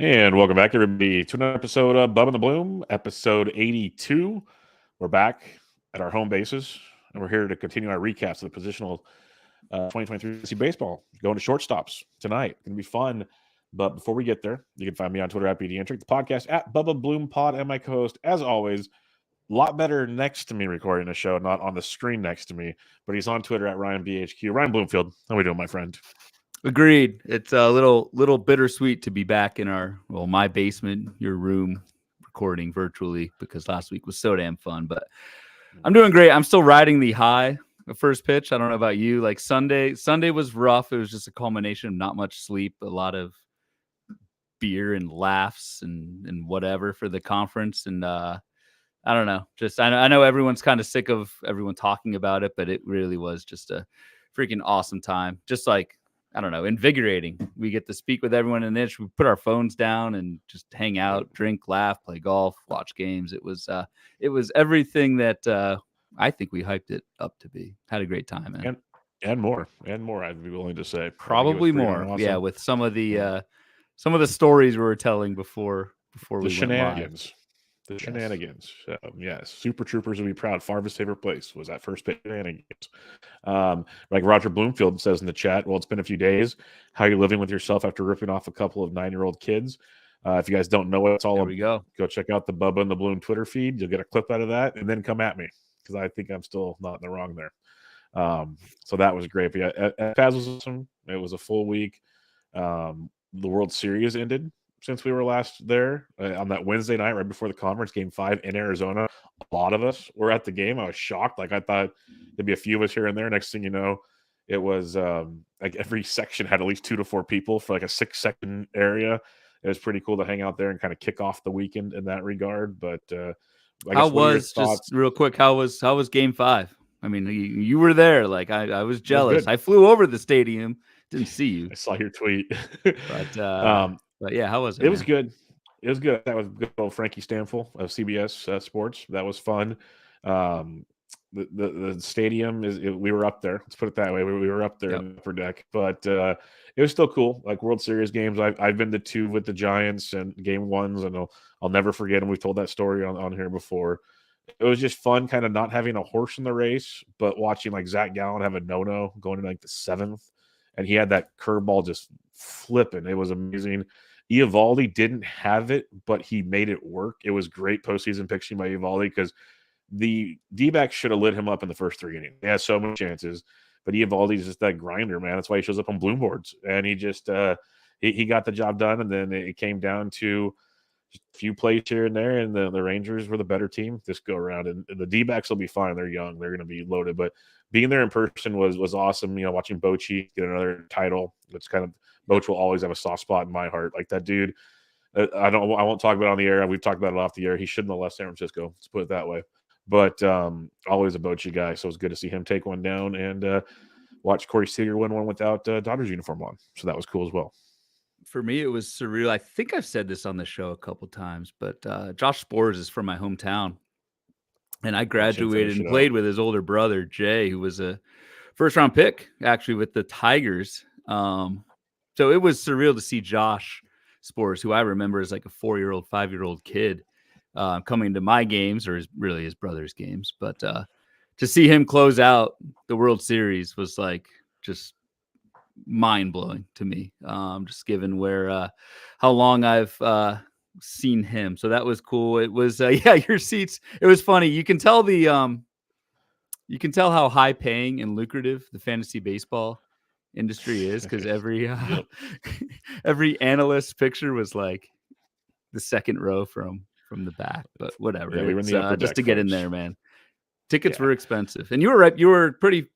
And welcome back, everybody, to another episode of Bubba and the Bloom, episode 82. We're back at our home bases, and we're here to continue our recaps of the positional 2023 fantasy baseball. Going to shortstops tonight. It's going to be fun. But before we get there, you can find me on Twitter at BDentric, the podcast at Bubba Bloom Pod, and my co-host, as always, a lot better next to me recording the show, not on the screen next to me, but he's on Twitter at RyanBHQ. Ryan Bloomfield, how are we doing, my friend? Agreed. It's a little bittersweet to be back in my basement, your room, recording virtually because last week was so damn fun. But I'm doing great. I'm still riding the high of first pitch. I don't know about you. Like Sunday was rough. It was just a culmination of not much sleep, a lot of beer and laughs and whatever for the conference. And I don't know. Just I know everyone's kind of sick of everyone talking about it, but it really was just a freaking awesome time. Just like, I don't know, invigorating. We get to speak with everyone in this. We put our phones down and just hang out, drink, laugh, play golf, watch games. It was everything that I think we hyped it up to be. Had a great time, man. And more. I'd be willing to say probably more. Awesome. Yeah, with some of the stories we were telling before we shenanigans. Went live. The shenanigans. Yes, Super Troopers would be proud. Farva's favorite place was that first pitch shenanigans. Like Roger Bloomfield says in the chat, well, it's been a few days. How are you living with yourself after ripping off a couple of 9-year-old kids? If you guys don't know what it's all about, go check out the Bubba and the Bloom Twitter feed. You'll get a clip out of that, and then come at me because I think I'm still not in the wrong there. So that was great. But yeah, Paz was awesome. It was a full week. The World Series ended since we were last there on that Wednesday night right before the conference, Game 5 in Arizona. A lot of us were at the game. I was shocked. Like, I thought there'd be a few of us here and there. Next thing you know, it was like every section had at least 2 to 4 people for like a 6-second area. It was pretty cool to hang out there and kind of kick off the weekend in that regard. But how was Game 5? I mean, you were there. Like, I was jealous. I flew over the stadium. Didn't see you. I saw your tweet. But yeah, how was it? It was good. It was good. That was good old Frankie Stanfill of CBS Sports. That was fun. The stadium we were up there. Let's put it that way. We were up there in the upper deck, but it was still cool. Like World Series games, I've been to 2 with the Giants and Game 1s, and I'll never forget them. We've told that story on here before. It was just fun, kind of not having a horse in the race, but watching like Zach Gallen have a no-no going into like the 7th, and he had that curveball just flipping. It was amazing. Eovaldi didn't have it, but he made it work. It was great postseason pitching by Eovaldi because the D-backs should have lit him up in the first 3 innings. He had so many chances, but Eovaldi's just that grinder, man. That's why he shows up on Bloom boards. And he just he got the job done, and then it came down to just a few plays here and there, and the Rangers were the better team this go around. And the D-backs will be fine. They're young. They're going to be loaded. But being there in person was awesome. You know, watching Bochy get another title. It's kind of – Boch will always have a soft spot in my heart. Like that dude, I won't talk about it on the air. We've talked about it off the air. He shouldn't have left San Francisco. Let's put it that way. But always a Bochy guy, so it was good to see him take one down and watch Corey Seager win one without Dodgers uniform on. So that was cool as well. For me, it was surreal. I think I've said this on the show a couple times, but Josh Sborz is from my hometown, and I graduated and played with his older brother Jay, who was a first-round pick actually with the Tigers. So it was surreal to see Josh Sborz, who I remember as like a 4-year-old, 5-year-old kid, coming to my games, or really his brother's games. But to see him close out the World Series was like just mind-blowing to me, just given how long I've seen him. So that was cool. It was your seats. It was funny. You can tell how high-paying and lucrative the fantasy baseball industry is, because every analyst picture was like the second row from the back, but whatever. Yeah, we were in the upper just deck, to get in there, man. Tickets were expensive, and you were pretty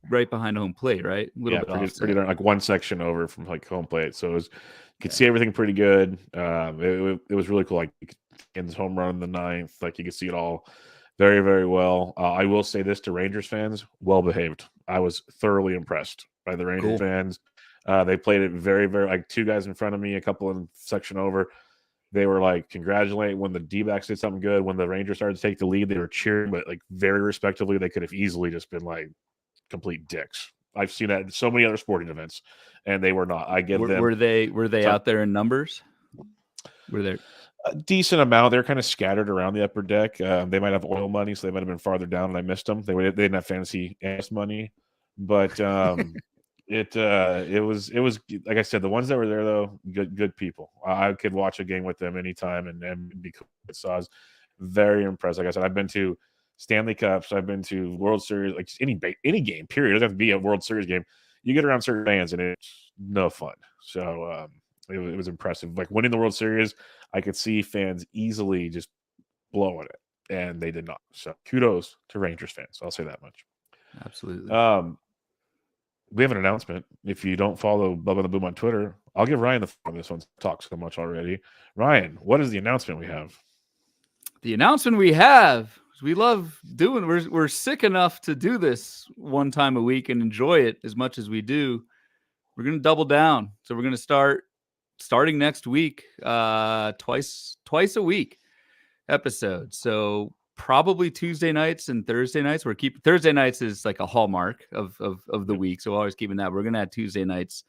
right behind home plate, right? A little bit pretty darn, like one section over from like home plate, so you could see everything pretty good. It was really cool. Like in his home run in the 9th, like you could see it all very, very well. I will say this to Rangers fans: well behaved. I was thoroughly impressed by the Rangers fans. They played it very, very, like 2 guys in front of me, a couple in section over. They were like congratulating when the D-backs did something good. When the Rangers started to take the lead, they were cheering, but like very respectively. They could have easily just been like complete dicks. I've seen that in so many other sporting events, and they were not. I give them. Were they out there in numbers? Were there a decent amount. They're kind of scattered around the upper deck. They might have oil money, so they might have been farther down, and I missed them. They didn't have fantasy ass money, but it was like I said, the ones that were there though, good people. I could watch a game with them anytime and be cool. So I was very impressed. Like I said, I've been to Stanley Cups, I've been to World Series, like any game. Period. It doesn't have to be a World Series game. You get around certain fans, and it's no fun. So it was impressive. Like winning the World Series, I could see fans easily just blowing it, and they did not. So kudos to Rangers fans. I'll say that much. absolutely? We have an announcement. If you don't follow Bubba the Boom on Twitter, I'll give Ryan the phone. This one's talked so much already. Ryan, what is the announcement we have? The announcement we have, we love doing. We're sick enough to do this one time a week and enjoy it as much as we do. We're going to double down. So we're going to starting next week, twice a week episode. So probably Tuesday nights and Thursday nights. Thursday nights is like a hallmark of the week. So we're always keeping that. We're going to add Tuesday nights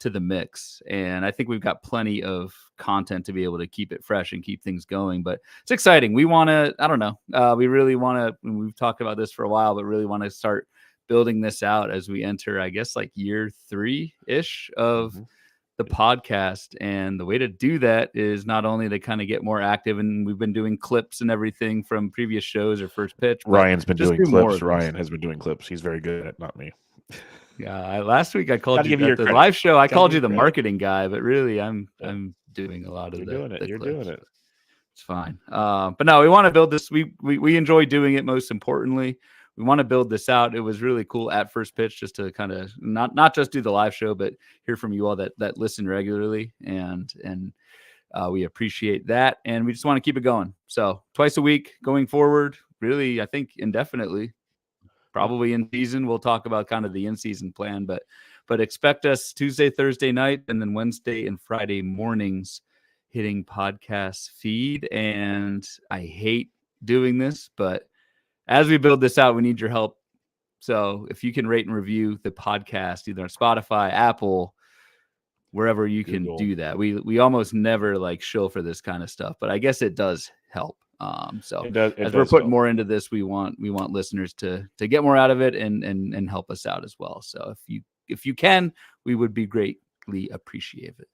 to the mix. And I think we've got plenty of content to be able to keep it fresh and keep things going. But it's exciting. We want to, I don't know. We really want to, we've talked about this for a while, but really want to start building this out as we enter, I guess, like year 3-ish of the podcast. And the way to do that is not only to kind of get more active, and we've been doing clips and everything from previous shows or first pitch. Ryan's been doing clips. Ryan has been doing clips. He's very good at it, not me. Yeah, last week I called you at the live show. I called you the marketing guy, but really I'm doing a lot of You're doing it. It's fine. But no, we want to build this. We enjoy doing it. Most importantly, we want to build this out. It was really cool at first pitch just to kind of not just do the live show, but hear from you all that listen regularly, and we appreciate that, and we just want to keep it going. So twice a week going forward, really, I think indefinitely. Probably in season, we'll talk about kind of the in-season plan, but expect us Tuesday, Thursday night, and then Wednesday and Friday mornings hitting podcast feed. And I hate doing this, but as we build this out, we need your help. So if you can rate and review the podcast, either on Spotify, Apple, wherever you can do that. We almost never like show for this kind of stuff, but I guess it does help. So as we're putting more into this, we want listeners to get more out of it and help us out as well. So if you can, we would be greatly appreciative.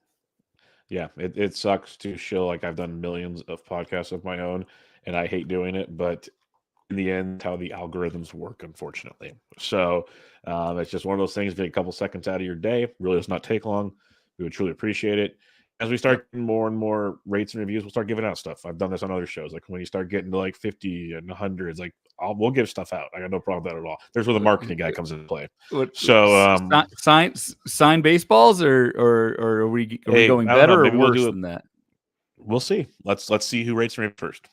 Yeah, it sucks to show like I've done millions of podcasts of my own, and I hate doing it, but in the end, how the algorithms work, unfortunately. So it's just one of those things. Get a couple seconds out of your day. Really does not take long. We would truly appreciate it. As we start getting more and more rates and reviews, we'll start giving out stuff. I've done this on other shows. Like when you start getting to like 50 and 100s, like we'll give stuff out. I got no problem with that at all. There's where the marketing guy comes into play. So sign baseballs, or are we going better or worse than that? We'll see. Let's see who rates me first.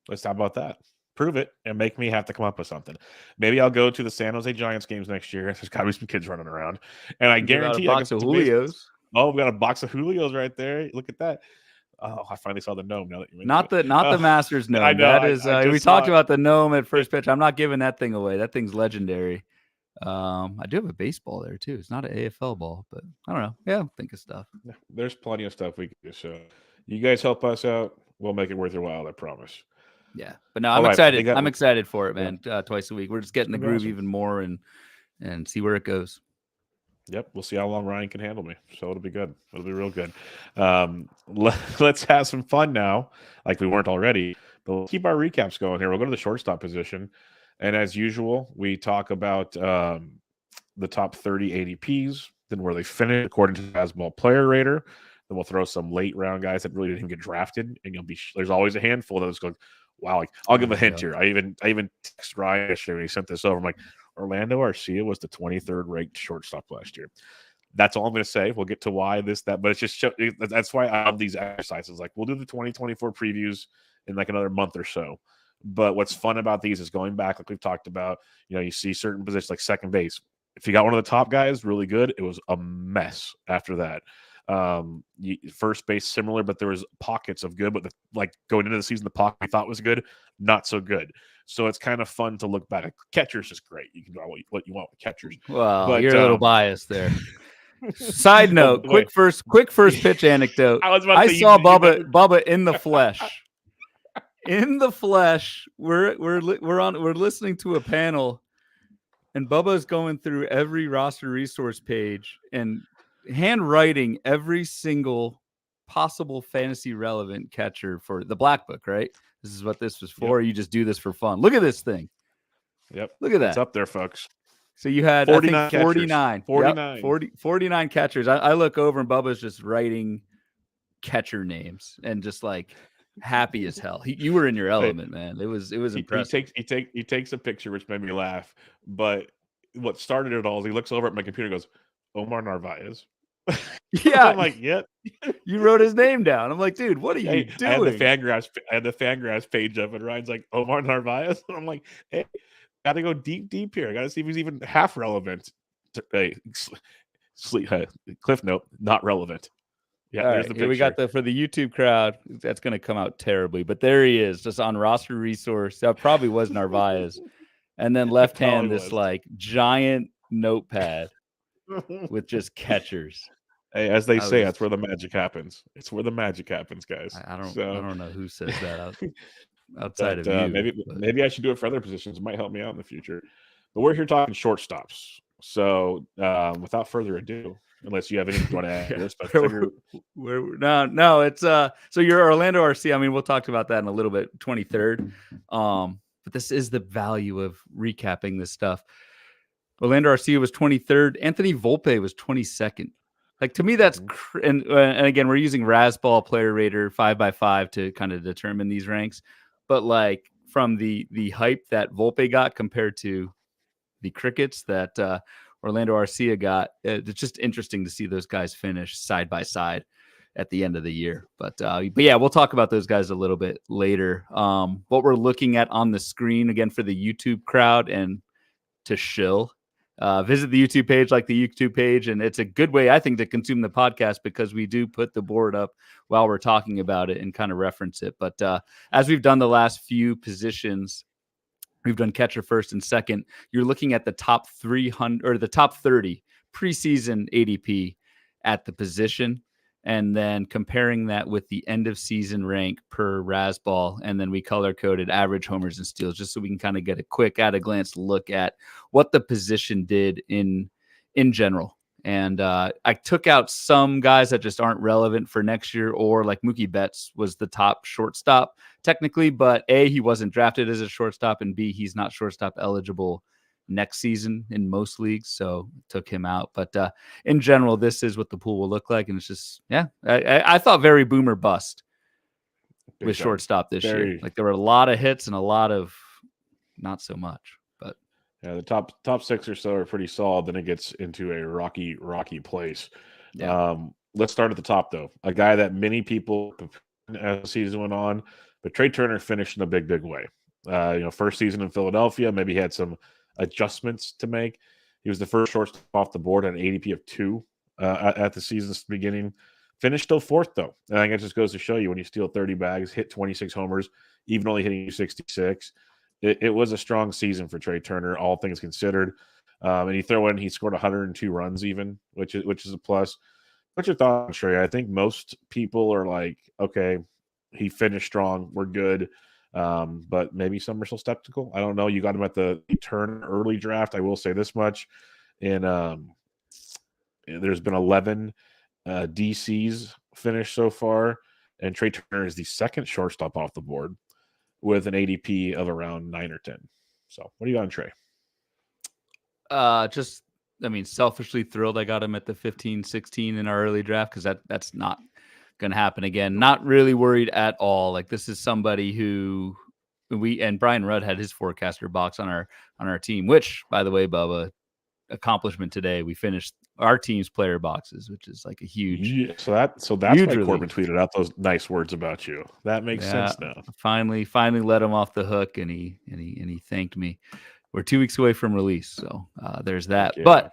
Let's talk about that. Prove it and make me have to come up with something. Maybe I'll go to the San Jose Giants games next year. There's got to be some kids running around, and I guarantee a box of Julios. Oh, we got a box of Julios right there. Look at that. Oh, I finally saw the gnome now that you mentioned it. Not the Masters gnome. I know, that is we talked about the gnome at first pitch. I'm not giving that thing away. That thing's legendary. I do have a baseball there too. It's not an AFL ball, but I don't know. Yeah, think of stuff. There's plenty of stuff we can do. So you guys help us out. We'll make it worth your while. I promise. Yeah, but no, I'm excited. I'm excited for it, man. Twice a week. We're just getting the groove even more and see where it goes. Yep, we'll see how long Ryan can handle me. So it'll be good. It'll be real good. Let's have some fun now, like we weren't already. But we'll keep our recaps going here. We'll go to the shortstop position. And as usual, we talk about the top 30 ADPs, then where they finish according to the Fastball Player Rater. Then we'll throw some late round guys that really didn't even get drafted. And there's always a handful that's going, wow, like, I'll give a hint here. I even texted Ryan yesterday when he sent this over. I'm like, Orlando Arcia was the 23rd ranked shortstop last year. That's all I'm going to say. We'll get to why that, but it's just that's why I have these exercises. Like we'll do the 2024 previews in like another month or so. But what's fun about these is going back, like we've talked about. You see certain positions like second base. If you got one of the top guys, really good. It was a mess after that. First base similar, but there was pockets of good. But like going into the season, the pocket we thought was good, not so good. So it's kind of fun to look back. Catchers is great. You can do what you want with catchers. Well, but, you're a little biased there. Side note, quick first pitch anecdote. I saw Bubba in the flesh. In the flesh, we're listening to a panel, and Bubba's going through every roster resource page and handwriting every single possible fantasy relevant catcher for the Black Book, right? This is what this was for. Yep. You just do this for fun. Look at this thing. Yep. Look at that. It's up there, folks. So you had 49 I think 49. 49. Yep, 49 catchers. I look over and Bubba's just writing catcher names and just like happy as hell. You were in your element, man. It was impressive. He takes a picture, which made me laugh. But what started it all is he looks over at my computer and goes, Omar Narvaez. Yeah. I'm like, yep. You wrote his name down. I'm like, dude, what are you doing? I had the Fangraphs page up, and Ryan's like, Omar Narvaez. And I'm like, hey, got to go deep here. I got to see if he's even half relevant. Cliff note, not relevant. Yeah, all there's right, the picture. We got for the YouTube crowd. That's going to come out terribly, but there he is, just on roster resource. That probably was Narvaez, and then left hand this like giant notepad with just catchers. Hey, as they say, that's where the magic happens. It's where the magic happens, guys. I don't know who says that outside of you. Maybe I should do it for other positions. It might help me out in the future. But we're here talking shortstops. So without further ado, unless you have anything you want to add to this, but no, it's so you're Orlando RC. I mean, we'll talk about that in a little bit. 23rd, but this is the value of recapping this stuff. Orlando RC was 23rd. Anthony Volpe was 22nd. Like, to me, that's and again, we're using Razzball Player Rater 5x5 to kind of determine these ranks. But like from the hype that Volpe got compared to the crickets that Orlando Arcia got, it's just interesting to see those guys finish side by side at the end of the year. But yeah, we'll talk about those guys a little bit later. What we're looking at on the screen again for the YouTube crowd and to shill. Visit the YouTube page, like the YouTube page, and it's a good way, I think, to consume the podcast because we do put the board up while we're talking about it and kind of reference it. But as we've done the last few positions, we've done catcher first and second. You're looking at the top 300 or the top 30 preseason ADP at the position, and then comparing that with the end of season rank per Razzball. And then we color coded average homers and steals just so we can kind of get a quick at a glance look at what the position did in general. And I took out some guys that just aren't relevant for next year, or like Mookie Betts was the top shortstop technically, but A, he wasn't drafted as a shortstop, and B, he's not shortstop eligible next season in most leagues, so took him out. But in general, this is what the pool will look like, and it's just, yeah, I thought very boomer bust with shortstop this year. Like, there were a lot of hits and a lot of not so much. But yeah, the top six or so are pretty solid. Then it gets into a rocky place. Yeah. Let's start at the top, though. A guy that many people as the season went on, but Trea Turner finished in a big way. First season in Philadelphia, maybe he had some adjustments to make. He was the first shortstop off the board at an ADP of 2 at the season's beginning. Finished still 4th, though. And I think it just goes to show you when you steal 30 bags, hit 26 homers, even only hitting 66. It was a strong season for Trea Turner, all things considered. And you throw in, he scored 102 runs even, which is a plus. What's your thought on Trea? I think most people are like, okay, he finished strong, we're good. But maybe some are still skeptical. I don't know. You got him at the turn early draft. I will say this much. And there's been 11 DCs finished so far. And Trea Turner is the second shortstop off the board with an ADP of around 9 or 10. So what do you got on Trea? Selfishly thrilled I got him at the 15-16 in our early draft because that's not going to happen again. Not really worried at all. Like, this is somebody who and Brian Rudd had his forecaster box on our team, which, by the way, Bubba, accomplishment today. We finished our team's player boxes, which is like a huge. So that's why Corbin tweeted out those nice words about you. That makes sense now. Finally let him off the hook, and he thanked me. We're 2 weeks away from release, so there's that. Yeah. But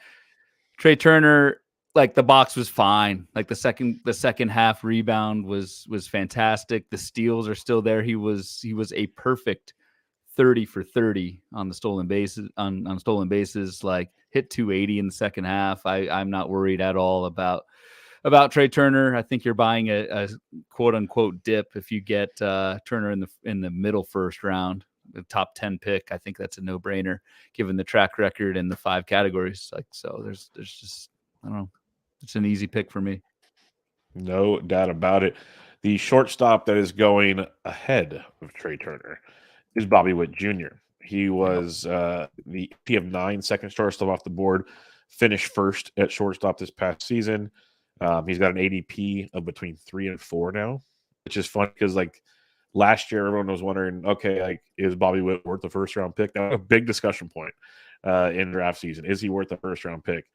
Trea Turner, like, the box was fine. Like, the second half rebound was fantastic. The steals are still there. He was a perfect 30 for 30 on the stolen bases. On stolen bases, like, hit 280 in the second half. I'm not worried at all about Trea Turner. I think you're buying a quote unquote dip if you get Turner in the middle first round, the top 10 pick. I think that's a no brainer given the track record in the 5 categories. Like, so there's just, I don't know. It's an easy pick for me. No doubt about it. The shortstop that is going ahead of Trea Turner is Bobby Witt Jr. He was the AP of 9, second shortstop off the board, finished first at shortstop this past season. He's got an ADP of between 3 and 4 now, which is fun because like last year everyone was wondering, okay, like is Bobby Witt worth the first round pick? That was a big discussion point in draft season. Is he worth the first round pick?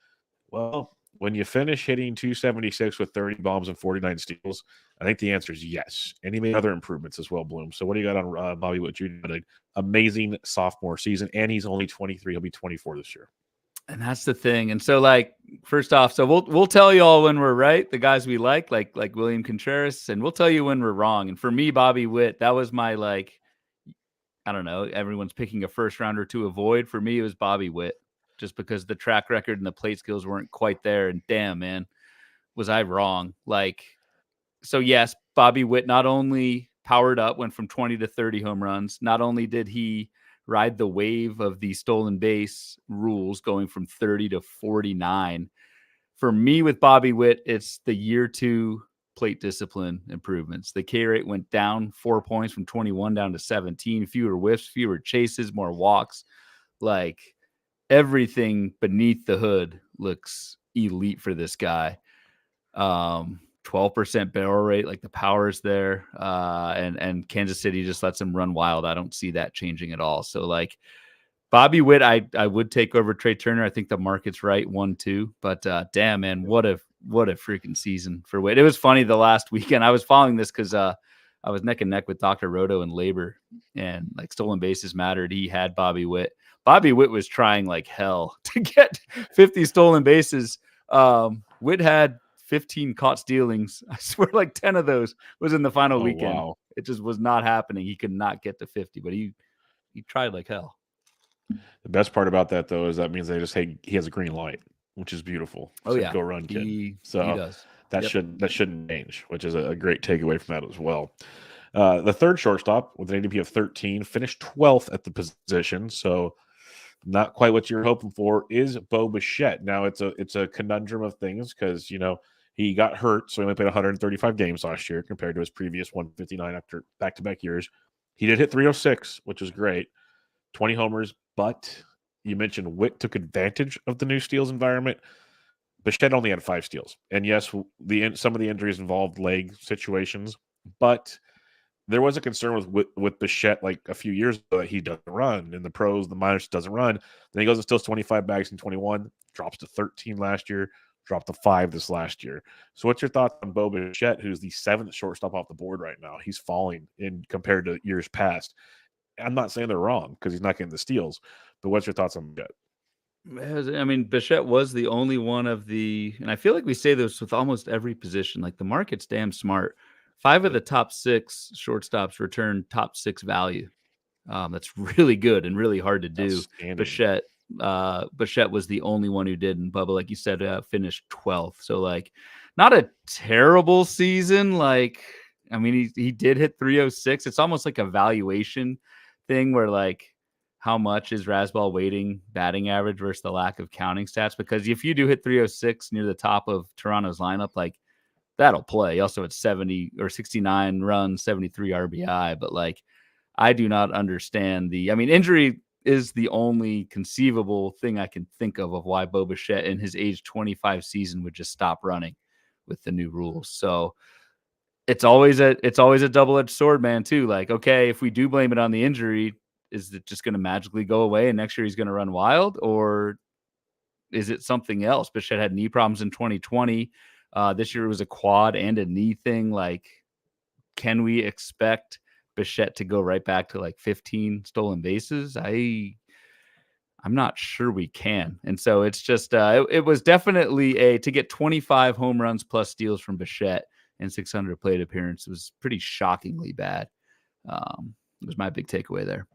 Well, when you finish hitting 276 with 30 bombs and 49 steals, I think the answer is yes. And he made other improvements as well, Bloom. So what do you got on Bobby Witt Jr.? An amazing sophomore season, and he's only 23. He'll be 24 this year. And that's the thing. And so, like, first off, so we'll tell you all when we're right, the guys we like William Contreras, and we'll tell you when we're wrong. And for me, Bobby Witt, that was my, like, I don't know, everyone's picking a first rounder to avoid. For me, it was Bobby Witt, just because the track record and the plate skills weren't quite there. And damn, man, was I wrong. Like, so yes, Bobby Witt not only powered up, went from 20 to 30 home runs, not only did he ride the wave of the stolen base rules going from 30 to 49. For me with Bobby Witt, it's the year 2 plate discipline improvements. The K rate went down 4 points from 21 down to 17, fewer whiffs, fewer chases, more walks. Like, everything beneath the hood looks elite for this guy. 12% barrel rate, like the power's there. And Kansas City just lets him run wild. I don't see that changing at all. So like Bobby Witt, I would take over Trea Turner. I think the market's right 1-2, but damn, man, what a freaking season for Witt. It was funny the last weekend. I was following this because I was neck and neck with Dr. Roto and Labor, and like stolen bases mattered. He had Bobby Witt. Bobby Witt was trying like hell to get 50 stolen bases. Witt had 15 caught stealings. I swear like 10 of those was in the final weekend. Wow. It just was not happening. He could not get to 50, but he tried like hell. The best part about that, though, is that means they just say he has a green light, which is beautiful. Oh, yeah. Go run, kid. He does. That shouldn't change, which is a great takeaway from that as well. The third shortstop with an ADP of 13 finished 12th at the position, so not quite what you're hoping for, is Bo Bichette. Now, it's a conundrum of things because, you know, he got hurt, so he only played 135 games last year compared to his previous 159 after back-to-back years. He did hit 306, which was great. 20 homers, but you mentioned Witt took advantage of the new steals environment. Bichette only had 5 steals. And yes, some of the injuries involved leg situations, but there was a concern with Bichette like a few years ago that he doesn't run. In the pros, the minors doesn't run. Then he goes and steals 25 bags in 21, drops to 13 last year, dropped to 5 this last year. So what's your thoughts on Bo Bichette, who's the 7th shortstop off the board right now? He's falling in compared to years past. I'm not saying they're wrong because he's not getting the steals, but what's your thoughts on Bichette? I mean, Bichette was the only one of the, and I feel like we say this with almost every position, like the market's damn smart. 5 of the top 6 shortstops return top 6 value. That's really good and really hard to do. Bichette was the only one who did, and Bubba, like you said, finished 12th. So like, not a terrible season. Like, I mean, he did hit 306. It's almost like a valuation thing where like, how much is Rasball weighting batting average versus the lack of counting stats? Because if you do hit 306 near the top of Toronto's lineup, like that'll play. He also had 70 or 69 runs, 73 RBI. But like, I do not understand injury is the only conceivable thing I can think of why Bo Bichette in his age 25 season would just stop running with the new rules. So it's always a double-edged sword, man, too. Like, okay, if we do blame it on the injury, is it just going to magically go away and next year he's going to run wild, or is it something else? Bichette had knee problems in 2020. This year it was a quad and a knee thing. Like, can we expect Bichette to go right back to like 15 stolen bases? I'm not sure we can. And so it's just, it was definitely to get 25 home runs plus steals from Bichette and 600 plate appearance was pretty shockingly bad. It was my big takeaway there.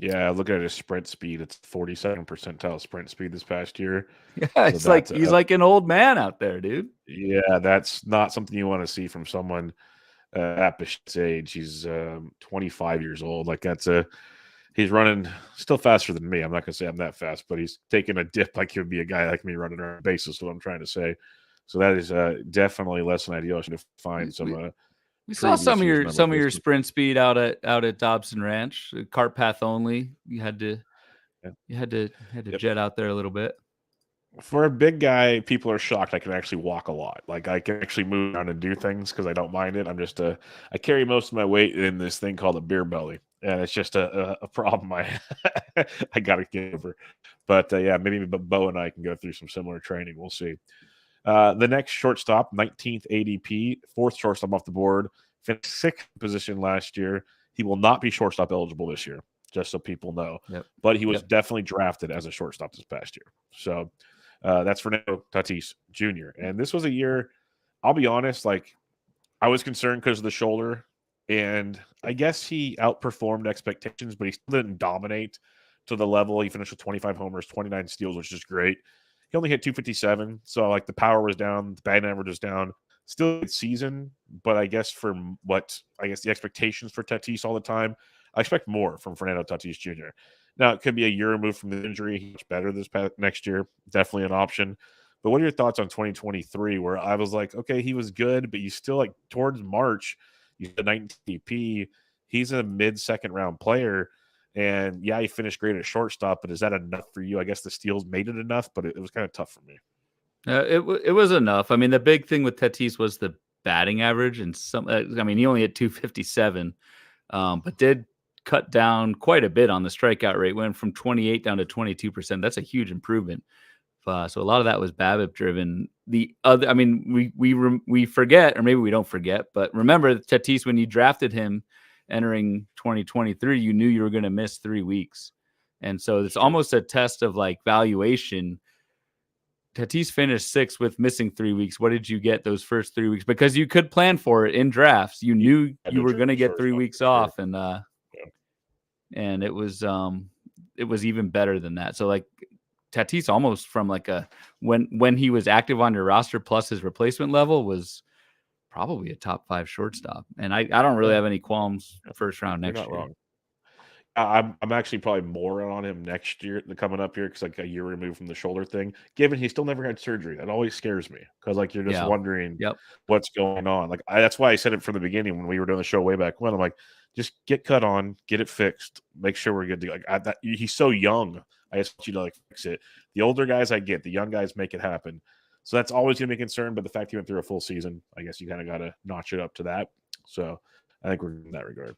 Yeah, looking at his sprint speed, it's 42nd percentile sprint speed this past year. Yeah, So it's like he's like an old man out there, dude. Yeah, that's not something you want to see from someone at Bichette's age. He's 25 years old. Like he's running still faster than me. I'm not gonna say I'm that fast, but he's taking a dip like he would be a guy like me running around bases. Is what I'm trying to say. So that is definitely less than ideal. I should find some. We saw some of your baseball. sprint speed out at Dobson Ranch, cart path only. You had to jet out there a little bit. For a big guy, people are shocked I can actually walk a lot. Like I can actually move around and do things because I don't mind it. I carry most of my weight in this thing called a beer belly, and it's just a problem I got to get over. But yeah, maybe Bo and I can go through some similar training. We'll see. The next shortstop, 19th ADP, fourth shortstop off the board, finished sixth position last year. He will not be shortstop eligible this year, just so people know. Yep. But he was definitely drafted as a shortstop this past year. So that's Fernando Tatis Jr. And this was a year, I'll be honest, like I was concerned because of the shoulder. And I guess he outperformed expectations, but he still didn't dominate to the level. He finished with 25 homers, 29 steals, which is great. He only hit 257, so like the power was down, the batting average was down. Still a good season, but I guess the expectations for Tatis all the time, I expect more from Fernando Tatis Jr. Now it could be a year removed from the injury. He's better this past next year, definitely an option. But what are your thoughts on 2023? Where I was like, okay, he was good, but you still like towards March, you had 19 DP. He's a mid-second round player. And yeah, he finished great at shortstop, but is that enough for you? I guess the steals made it enough, but it was kind of tough for me. It was enough. I mean, the big thing with Tatis was the batting average, and he only hit 257, but did cut down quite a bit on the strikeout rate. Went from 28 down to 22%. That's a huge improvement. So a lot of that was BABIP driven. The other, I mean, we forget, or maybe we don't forget, but remember Tatis, when you drafted him entering 2023, you knew you were going to miss 3 weeks. And so it's almost a test of like valuation. Tatis finished sixth with missing 3 weeks. What did you get those first 3 weeks? Because you could plan for it in drafts. You knew you were going to get 3 weeks off, and it was even better than that. So like Tatis almost from like when he was active on your roster plus his replacement level was probably a top 5 shortstop. And I don't really have any qualms first round next year. Wrong. I'm actually probably more on him next year, coming up here, because like a year removed from the shoulder thing. Given he still never had surgery, that always scares me because like you're just wondering what's going on. Like that's why I said it from the beginning when we were doing the show way back when. I'm like, just get cut on, get it fixed, make sure we're good to like. He's so young. I just want you to like fix it. The older guys I get, the young guys make it happen. So that's always going to be a concern. But the fact he went through a full season, I guess you kind of got to notch it up to that. So I think we're in that regard.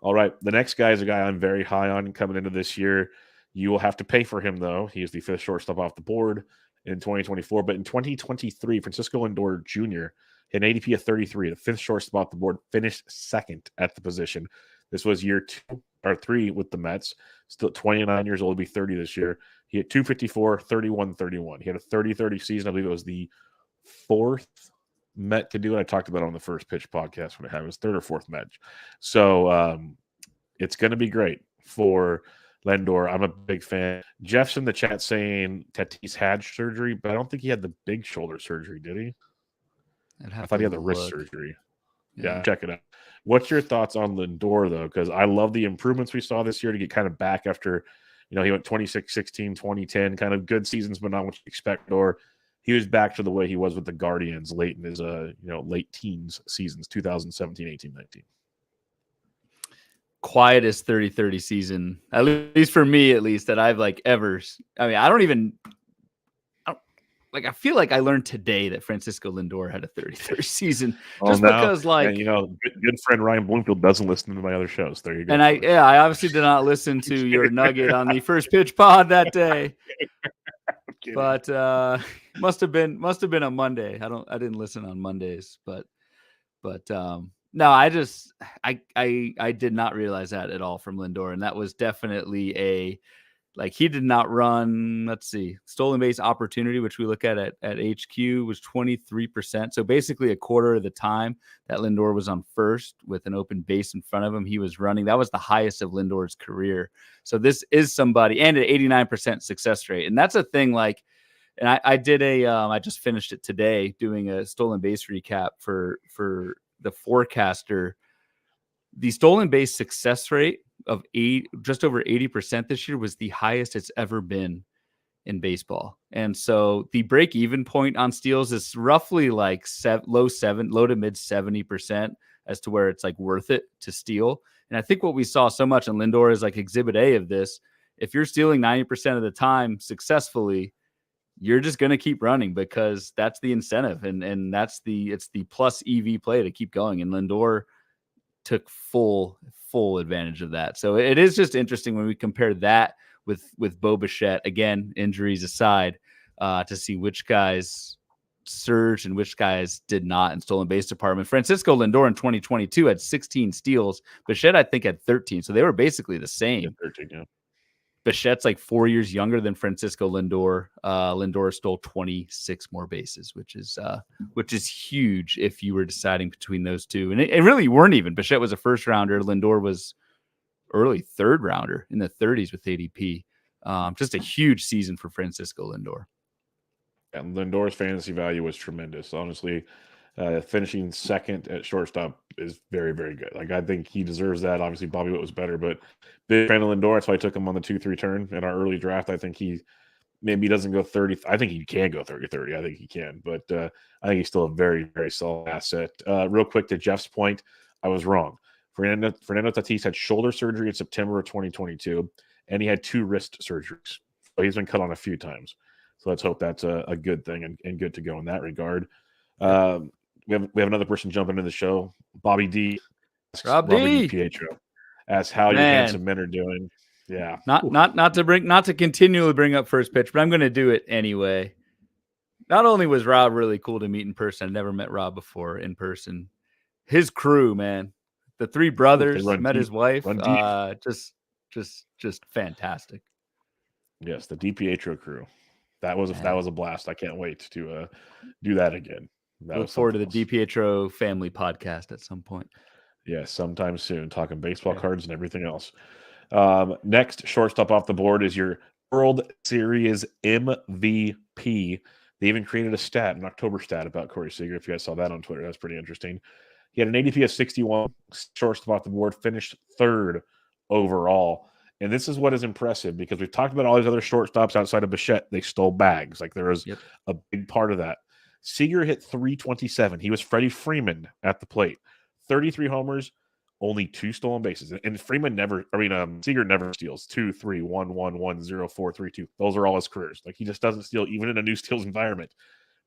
All right. The next guy is a guy I'm very high on coming into this year. You will have to pay for him, though. He is the fifth shortstop off the board in 2024. But in 2023, Francisco Lindor Jr. hit an ADP of 33, the fifth shortstop off the board, finished second at the position. This was year 2 or 3 with the Mets. Still 29 years old, will be 30 this year. He hit 254, 31, 31. He had a 30-30 season. I believe it was the 4th Met to do it. I talked about it on the First Pitch podcast when it happened. It was 3rd or 4th Met. So it's going to be great for Lindor. I'm a big fan. Jeff's in the chat saying Tatis had surgery, but I don't think he had the big shoulder surgery, did he? I thought he had the wrist surgery. Yeah, check it out. What's your thoughts on Lindor, though? Because I love the improvements we saw this year to get kind of back after, he went 26, 16, 2010, kind of good seasons, but not what you expect. Or he was back to the way he was with the Guardians late in his, late teens seasons, 2017, 18, 19. Quietest 30-30 season, at least for me, that I've like ever. I mean, I feel like I learned today that Francisco Lindor had a 30-30 season because good friend Ryan Bloomfield doesn't listen to my other shows. There you go. And I obviously did not listen to your nugget on the First Pitch pod that day. But must have been a Monday. I didn't listen on Mondays, but no, I did not realize that at all from Lindor, and that was definitely Like he did not run, let's see, stolen base opportunity, which we look at HQ, was 23%. So basically a quarter of the time that Lindor was on first with an open base in front of him, he was running. That was the highest of Lindor's career. So this is somebody, and an 89% success rate. And that's a thing like, and I did I just finished it today doing a stolen base recap for the forecaster. The stolen base success rate of just over 80% this year was the highest it's ever been in baseball. And so the break even point on steals is roughly like low to mid 70% as to where it's like worth it to steal. And I think what we saw so much in Lindor is like exhibit A of this. If you're stealing 90% of the time successfully, you're just going to keep running because that's the incentive. And it's the plus EV play to keep going. And Lindor took full advantage of that. So it is just interesting when we compare that with Bo Bichette, again, injuries aside, to see which guys surged and which guys did not in stolen base department. Francisco Lindor in 2022 had 16 steals. Bichette, I think, had 13. So they were basically the same. Yeah, 13, yeah. Bichette's like 4 years younger than Francisco Lindor. Lindor stole 26 more bases, which is huge if you were deciding between those two. And it really weren't even. Bichette was a first rounder. Lindor was early third rounder in the 30s with ADP. Just a huge season for Francisco Lindor. And Lindor's fantasy value was tremendous. Honestly, finishing second at shortstop is very, very good. Like, I think he deserves that. Obviously, Bobby Witt was better, but big fan of Lindor. That's why I took him on the 2-3 turn in our early draft. I think he maybe doesn't go 30. I think he can go 30-30. I think he can, but I think he's still a very, very solid asset. Real quick, to Jeff's point, I was wrong. Fernando Tatis had shoulder surgery in September of 2022, and he had 2 wrist surgeries. So he's been cut on a few times. So let's hope that's a good thing and good to go in that regard. We have another person jumping into the show. Bobby D. Robert Pietro asks how your handsome men are doing. Yeah. Not to continually bring up first pitch, but I'm going to do it anyway. Not only was Rob really cool to meet in person, I never met Rob before in person. His crew, man, the 3 brothers, met his wife, just fantastic. Yes, the DiPietro crew. That was a blast. I can't wait to do that again. Look forward to the DiPietro family podcast at some point. Yeah, sometime soon, talking baseball cards and everything else. Next shortstop off the board is your World Series MVP. They even created a stat, an October stat about Corey Seager. If you guys saw that on Twitter, that's pretty interesting. He had an ADP of 61, shortstop off the board, finished 3rd overall. And this is what is impressive because we've talked about all these other shortstops outside of Bichette. They stole bags. Like, there was a big part of that. Seager hit 327. He was Freddie Freeman at the plate. 33 homers, only 2 stolen bases. And Seager never steals. 2, 3, 1, 1, 1, 0, 4, 3, 2. Those are all his careers. Like, he just doesn't steal even in a new steals environment.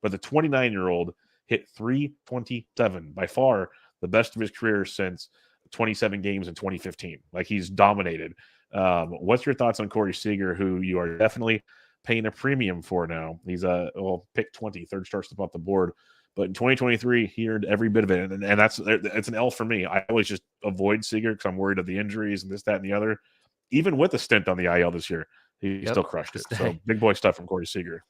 But the 29-year-old hit 327, by far the best of his career since 27 games in 2015. Like, he's dominated. What's your thoughts on Corey Seager, who you are definitely paying a premium for now? He's pick 20, 3rd shortstop off the board. But in 2023, he earned every bit of it. And it's an L for me. I always just avoid Seager because I'm worried of the injuries and this, that, and the other. Even with a stint on the IL this year, he still crushed it. So big boy stuff from Corey Seager.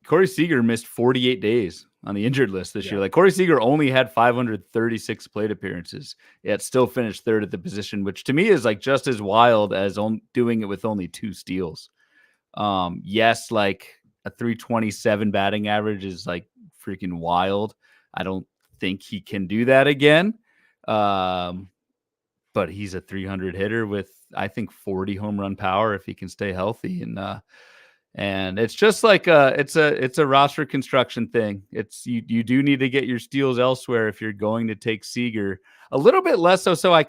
Corey Seager missed 48 days on the injured list this year. Like, Corey Seager only had 536 plate appearances, yet still finished 3rd at the position, which to me is like just as wild as doing it with only 2 steals. Yes, like a 327 batting average is like freaking wild. I don't think he can do that again. But he's a 300 hitter with, I think, 40 home run power if he can stay healthy. And it's just like it's a roster construction thing. It's you do need to get your steals elsewhere if you're going to take Seager. A little bit less so. So I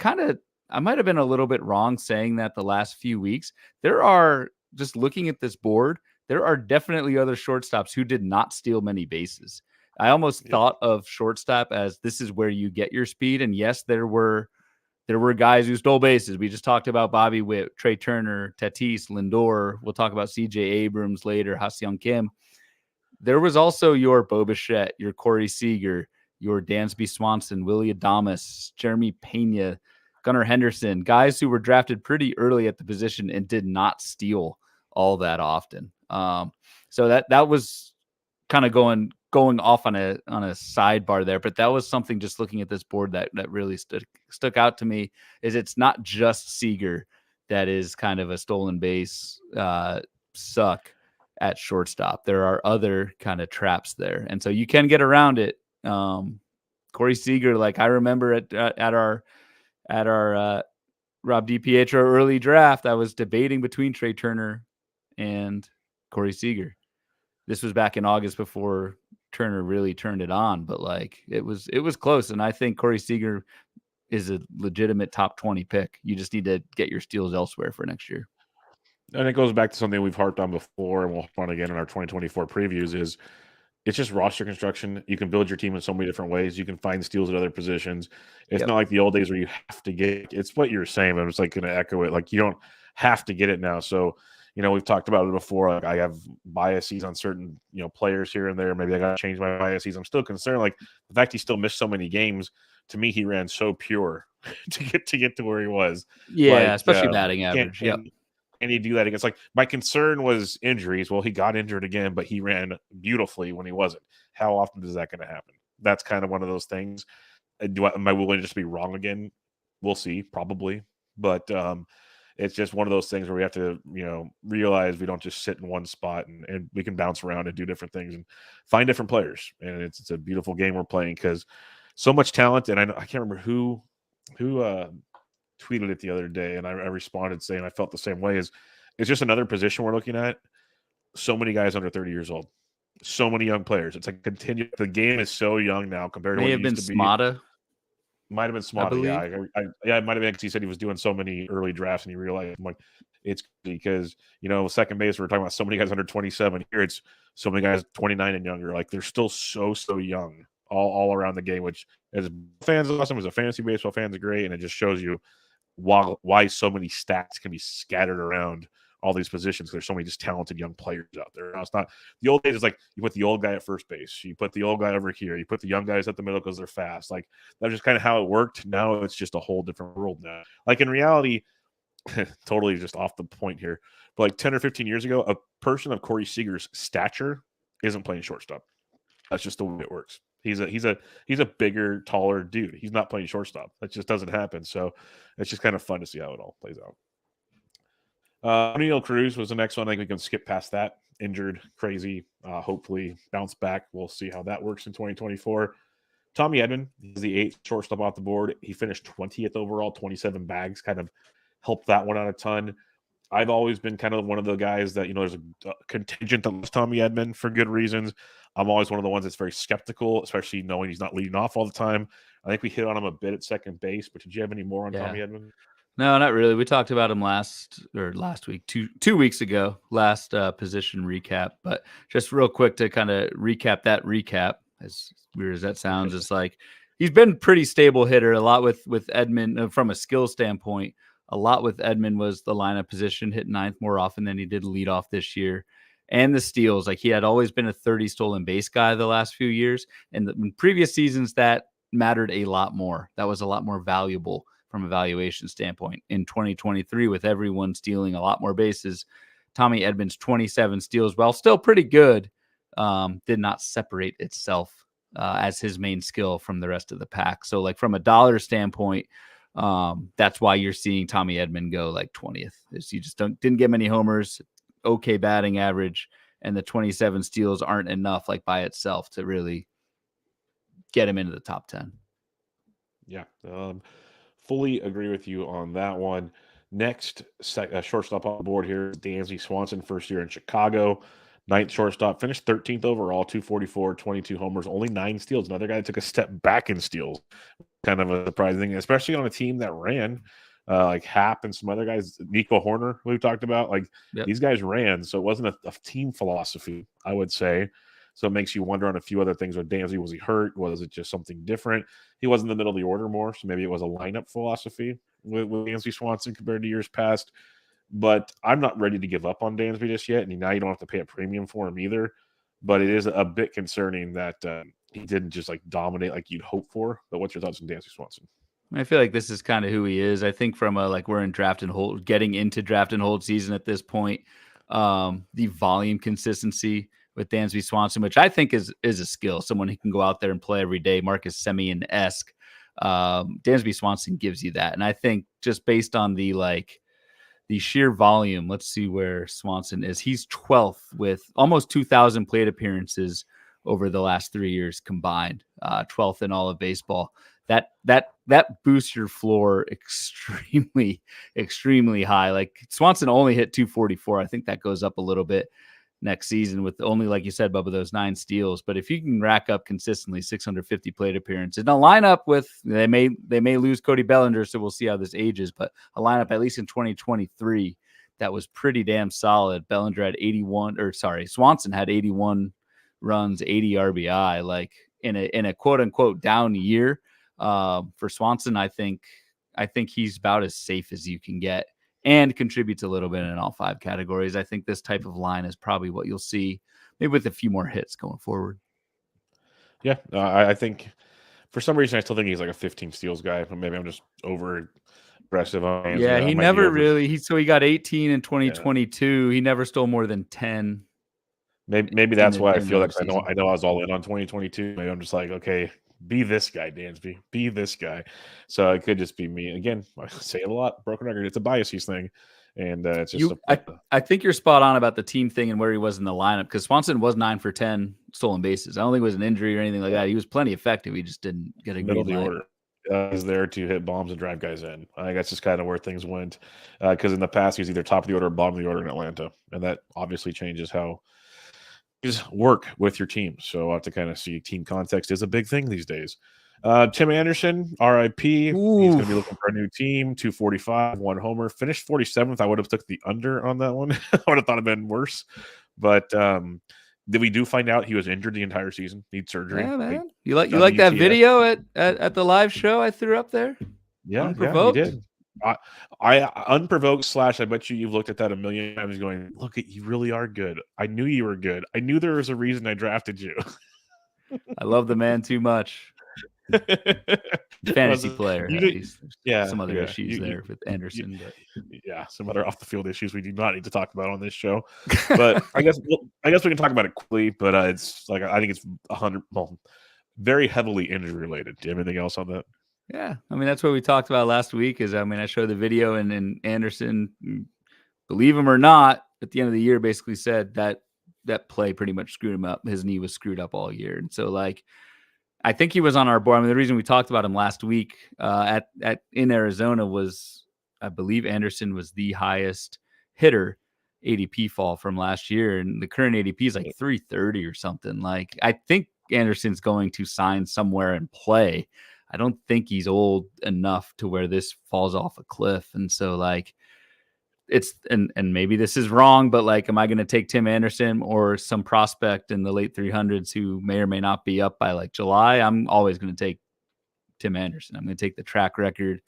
might have been a little bit wrong saying that the last few weeks. There are, just looking at this board, there are definitely other shortstops who did not steal many bases. I almost thought of shortstop as this is where you get your speed. And yes, there were guys who stole bases. We just talked about Bobby Witt, Trea Turner, Tatis, Lindor. We'll talk about C.J. Abrams later, Ha-Seong Kim. There was also your Bo Bichette, your Corey Seager, your Dansby Swanson, Willie Adames, Jeremy Pena, Gunnar Henderson, guys who were drafted pretty early at the position and did not steal all that often. So that was kind of going off on a sidebar there, but that was something just looking at this board that really stuck out to me. Is it's not just Seager that is kind of a stolen base suck at shortstop. There are other kind of traps there, and so you can get around it. Corey Seager, like I remember at our Rob DiPietro early draft, I was debating between Trea Turner and Corey Seager. This was back in August before Turner really turned it on, but like it was close. And I think Corey Seager is a legitimate top 20 pick. You just need to get your steals elsewhere for next year. And it goes back to something we've harped on before, and we'll harp on again in our 2024 previews, is it's just roster construction. You can build your team in so many different ways. You can find steals at other positions. It's not like the old days where you have to get it. It's what you're saying, but I'm just like going to echo it. Like you don't have to get it now. So, we've talked about it before. Like I have biases on certain, players here and there. Maybe I got to change my biases. I'm still concerned. Like the fact he still missed so many games, to me, he ran so pure to get to where he was. Yeah, like, especially batting average. Yep. And he do that against, like, my concern was injuries. Well, he got injured again, but he ran beautifully when he wasn't. How often is that going to happen? That's kind of one of those things. Am I willing to just be wrong again? We'll see, probably. But it's just one of those things where we have to, realize we don't just sit in one spot and we can bounce around and do different things and find different players. And it's a beautiful game we're playing because so much talent. And I can't remember who tweeted it the other day, and I responded saying I felt the same way. It's just another position we're looking at. So many guys under 30 years old, so many young players. It's like continue. The game is so young now compared to what it used to be. Might have been Smata. Yeah, it might have been because he said he was doing so many early drafts and he realized, I'm like, it's because second base we're talking about so many guys under 27. Here it's so many guys 29 and younger. Like they're still so young all around the game, which as fans is awesome. As a fantasy baseball fans is great, and it just shows you why so many stats can be scattered around all these positions. There's so many just talented young players out there. Now, it's not the old days. It's like you put the old guy at first base, you put the old guy over here, you put the young guys at the middle because they're fast. Like that's just kind of how it worked. Now it's just a whole different world now. Like in reality, totally just off the point here, but like 10 or 15 years ago, a person of Corey Seager's stature isn't playing shortstop. That's just the way it works. He's a bigger, taller dude. He's not playing shortstop. That just doesn't happen. So it's just kind of fun to see how it all plays out. Neil Cruz was the next one. I think we can skip past that. Injured, crazy. Hopefully bounce back. We'll see how that works in 2024. Tommy Edman is the 8th shortstop off the board. He finished 20th overall, 27 bags. Kind of helped that one out a ton. I've always been kind of one of the guys that, there's a contingent that loves Tommy Edman for good reasons. I'm always one of the ones that's very skeptical, especially knowing he's not leading off all the time. I think we hit on him a bit at second base, but did you have any more on Tommy Edman? No, not really. We talked about him last week, two weeks ago, last position recap. But just real quick to kind of recap, as weird as that sounds, it's like he's been pretty stable hitter. A lot with Edman from a skill standpoint. A lot with Edman was the lineup position, hit 9th more often than he did lead off this year. And the steals, like he had always been a 30 stolen base guy the last few years. And in previous seasons, that mattered a lot more. That was a lot more valuable from a valuation standpoint. In 2023, with everyone stealing a lot more bases, Tommy Edman's 27 steals, while still pretty good, did not separate itself as his main skill from the rest of the pack. So like from a dollar standpoint, that's why you're seeing Tommy Edman go like 20th. Is you just didn't get many homers, okay batting average, and the 27 steals aren't enough like by itself to really get him into the top 10. Yeah, fully agree with you on that one. Next, shortstop on the board here is Dansby Swanson, first year in Chicago. 9th shortstop, finished 13th overall, 244, 22 homers, only 9 steals. Another guy that took a step back in steals. Kind of a surprising thing, especially on a team that ran like Happ and some other guys. Nico Horner, we've talked about. Like these guys ran, so it wasn't a team philosophy, I would say. So it makes you wonder on a few other things. With Dansby, was he hurt? Was it just something different? He was in the middle of the order more, so maybe it was a lineup philosophy with Dansby Swanson compared to years past. But I'm not ready to give up on Dansby just yet. And now you don't have to pay a premium for him either. But it is a bit concerning that he didn't just like dominate like you'd hope for. But what's your thoughts on Dansby Swanson? I feel like this is kind of who he is. I think from a we're in draft and hold, getting into draft and hold season at this point. The volume consistency with Dansby Swanson, which I think is a skill, someone who can go out there and play every day, Marcus Semien-esque. Dansby Swanson gives you that. And I think just based on the sheer volume, let's see where Swanson is. He's 12th with almost 2,000 plate appearances over the last 3 years combined, 12th in all of baseball. That boosts your floor extremely, extremely high. Like Swanson only hit 244. I think that goes up a little bit next season with only, like you said, Bubba, those 9 steals. But if you can rack up consistently 650 plate appearances, now line up with, they may lose Cody Bellinger, so we'll see how this ages, but a lineup at least in 2023 that was pretty damn solid. Bellinger had Swanson had 81 runs, 80 RBI, like in a quote unquote down year. For Swanson, I think he's about as safe as you can get and contributes a little bit in all 5 categories. I think this type of line is probably what you'll see, maybe with a few more hits going forward. Yeah, I think for some reason I still think he's like a 15 steals guy. Maybe I'm just over aggressive on him. Yeah, he never really. He got 18 in 2022. Yeah. He never stole more than 10. Maybe that's why I feel like I know I was all in on 2022. Maybe I'm just like, okay, be this guy, Dansby. Be this guy. So it could just be me. Again, I say it a lot, broken record. It's a biases thing. And it's just I think you're spot on about the team thing and where he was in the lineup, because Swanson was 9 for 10 stolen bases. I don't think it was an injury or anything like that. He was plenty effective. He just didn't get a middle of the order. He's there to hit bombs and drive guys in. I think that's just kind of where things went. Because in the past, he was either top of the order or bottom of the order in Atlanta. And that obviously changes how work with your team. So I'll have to kind of see team context is a big thing these days. Tim Anderson, RIP. He's going to be looking for a new team. 245, 1 homer. Finished 47th. I would have took the under on that one. I would have thought it'd been worse. But did we do find out he was injured the entire season? Need surgery? Yeah, man. You like that video at the live show I threw up there? Yeah, unprovoked? Yeah, you did. I unprovoked / I bet you've looked at that a million times going, look, you really are good. I knew you were good. I knew there was a reason I drafted you. I love the man too much. Fantasy player. Some other issues there with Anderson. Some other off the field issues we do not need to talk about on this show. But I guess we can talk about it quickly. But it's like I think it's 100 very heavily injury related. Do you have anything else on that? Yeah, I mean that's what we talked about last week. I showed the video and Anderson, believe him or not, at the end of the year basically said that play pretty much screwed him up. His knee was screwed up all year, and so I think he was on our board. I mean, the reason we talked about him last week in Arizona was, I believe Anderson was the highest hitter ADP fall from last year, and the current ADP is like 330 or something. Like I think Anderson's going to sign somewhere and play. I don't think he's old enough to where this falls off a cliff. And so it's, and maybe this is wrong, but am I going to take Tim Anderson or some prospect in the late 300s who may or may not be up by July? I'm always going to take Tim Anderson. I'm going to take the track record.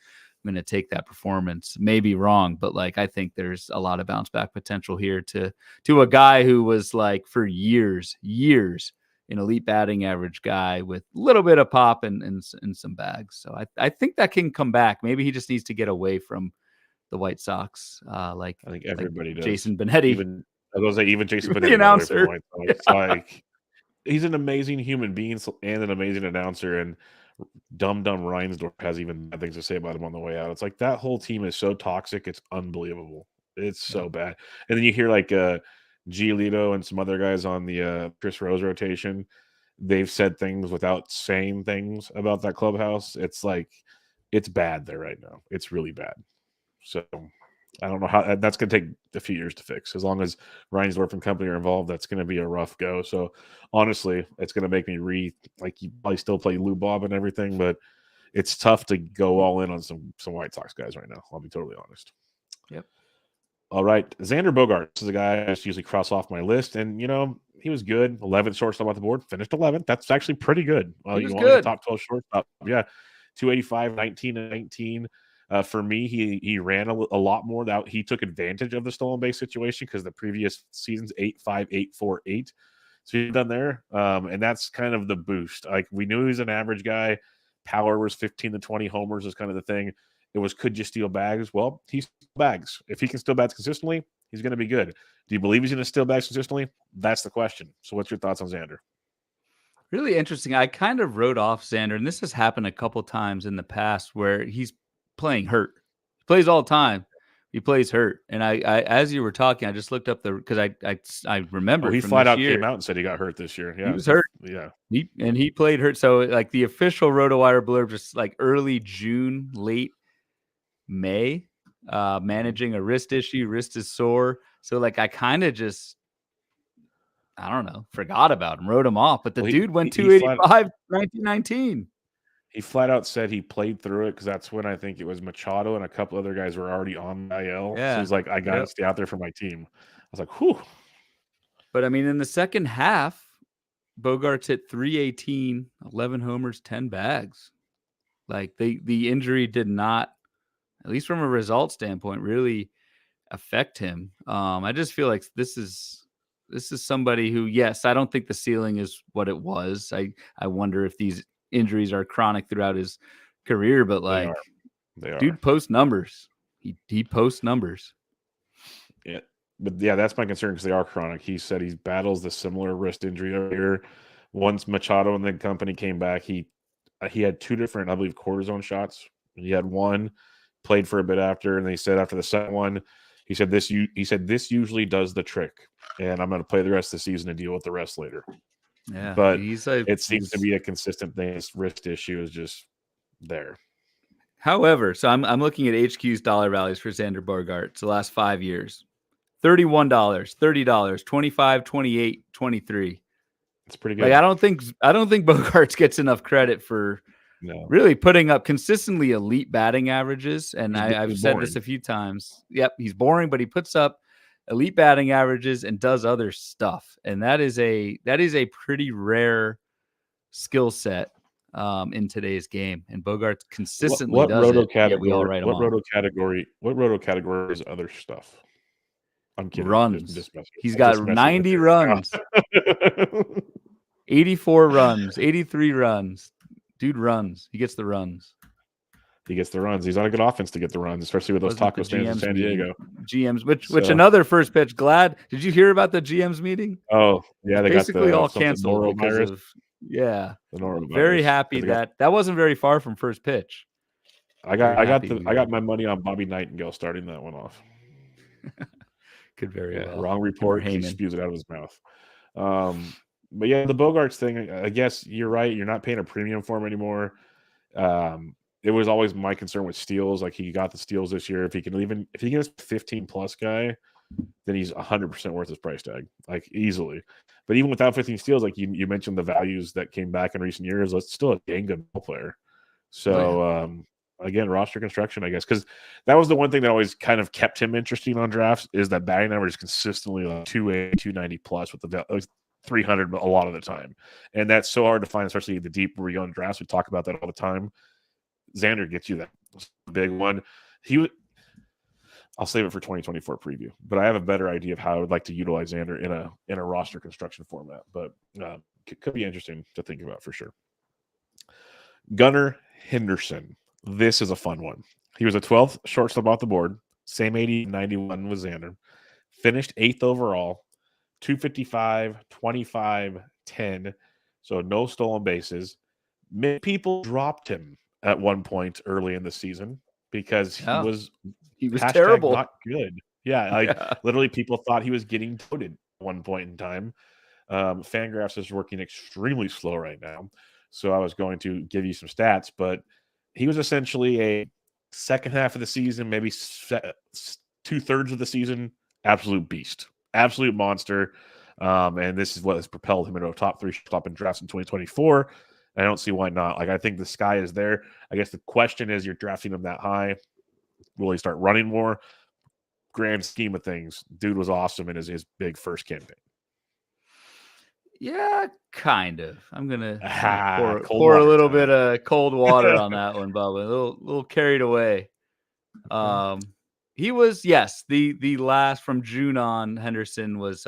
I'm going to take that performance. Maybe wrong, but I think there's a lot of bounce back potential here to a guy who was for years, an elite batting average guy with a little bit of pop and some bags. So I think that can come back. Maybe he just needs to get away from the White Sox. I think everybody does. Jason Benetti. Even Jason Benetti, the announcer. It's he's an amazing human being and an amazing announcer. And dumb Reinsdorf has even bad things to say about him on the way out. It's that whole team is so toxic. It's unbelievable. It's so bad. And then you hear Giolito and some other guys on the Chris Rose rotation. They've said things without saying things about that clubhouse. It's it's bad there right now. It's really bad. So I don't know how that's going to take a few years to fix. As long as Reinsdorf and company are involved, that's going to be a rough go. So honestly, it's going to make me you probably still play Lou Bob and everything, but it's tough to go all in on some White Sox guys right now. I'll be totally honest. Yep. All right. Xander Bogaerts is a guy I just usually cross off my list. And, he was good. 11th shortstop off the board. Finished 11th. That's actually pretty good. He was good. Top 12 shortstop. Yeah. 285, 19 and 19. For me, he ran a lot more. That he took advantage of the stolen base situation because the previous season's 8.5, 8.48. So he's done there. And that's kind of the boost. We knew he was an average guy. Power was 15 to 20 homers is kind of the thing. it was could you steal bags? Well, he steals bags. If he can steal bags consistently, he's going to be good. Do you believe he's going to steal bags consistently? That's the question. So what's your thoughts on Xander? Really interesting. I kind of wrote off Xander, and this has happened a couple times in the past where he's playing hurt. He plays all the time. He plays hurt. And I as you were talking, I just looked up because I remember he from flat this out year, came out and said he got hurt this year. Yeah, he was hurt. Yeah, He played hurt. So like the official RotoWire blurb, just like early June, late May, managing a wrist issue. Wrist is sore. So like I kind of just, I don't know, forgot about him, wrote him off. But the dude went 285, 1919. He flat out said he played through it because that's when I think it was Machado and a couple other guys were already on the IL. Yeah. So he's like, I got to stay out there for my team. I was like, whew. But I mean, in the second half, Bogaerts hit 318, 11 homers, 10 bags. Like the injury did not, at least from a result standpoint, really affect him. I just feel like this is somebody who, yes, I don't think the ceiling is what it was. I wonder if these injuries are chronic throughout his career, but like they are. Dude posts numbers. He posts numbers. Yeah. But yeah, that's my concern because they are chronic. He said he battles the similar wrist injury every year. Once Machado and the company came back, he had 2 different, I believe, cortisone shots. He had one, played for a bit after, and they said after the second one, he said this usually does the trick, and I'm going to play the rest of the season and deal with the rest later. Yeah, but it seems to be a consistent thing. This wrist issue is just there. However, so I'm looking at HQ's dollar values for Xander Bogaerts the last 5 years. $31, $30, $25, $28, $23. It's pretty good. Like I don't think Bogaerts gets enough credit for really putting up consistently elite batting averages. And I've said this a few times. Yep, he's boring, but he puts up elite batting averages and does other stuff. And that is a pretty rare skill set in today's game. And Bogaerts consistently does it. What roto category is other stuff? I'm kidding. Runs. He's got 90 runs. 84 runs, 83 runs. Dude runs. He gets the runs. He's on a good offense to get the runs, especially with those taco stands in San Diego. GMs, which another first pitch. Glad. Did you hear about the GMs meeting? Oh, yeah. They basically got all canceled because of, the norovirus. Very happy that wasn't very far from first pitch. I got my money on Bobby Nightingale starting that one off. Could very well. Wrong report. He spews it out of his mouth. But yeah, the Bogaerts thing, I guess you're right. You're not paying a premium for him anymore. It was always my concern with steals. Like he got the steals this year. If he gets 15 plus guy, then he's 100% worth his price tag, like easily. But even without 15 steals, like you mentioned the values that came back in recent years, it's still a dang good ball player. So again, roster construction, I guess, because that was the one thing that always kind of kept him interesting on drafts is that batting average is consistently like 280, 290 plus with the 300 a lot of the time. And that's so hard to find, especially the deep where you go in drafts. We talk about that all the time. Xander gets you that big one. I'll save it for 2024 preview, but I have a better idea of how I would like to utilize Xander in a roster construction format. But it could be interesting to think about for sure. Gunnar Henderson. This is a fun one. He was a 12th shortstop off the board. Same 80-91 with Xander. Finished 8th overall. 255, 25, 10. So no stolen bases. Many people dropped him at one point early in the season because he was terrible, not good. Yeah, literally people thought he was getting voted at one point in time. Fangraphs is working extremely slow right now, so I was going to give you some stats, but he was essentially a second half of the season, maybe 2/3 of the season, absolute beast, absolute monster. And this is what has propelled him into a top 3 shortstop in drafts in 2024. I don't see why not. Like, I think the sky is there. I guess the question is, you're drafting him that high. Will he start running more? Grand scheme of things, dude was awesome in his big first campaign. Yeah, kind of. I'm gonna pour a little bit of cold water on that one, Bubba. A little carried away. He was, yes, the last from June on. Henderson was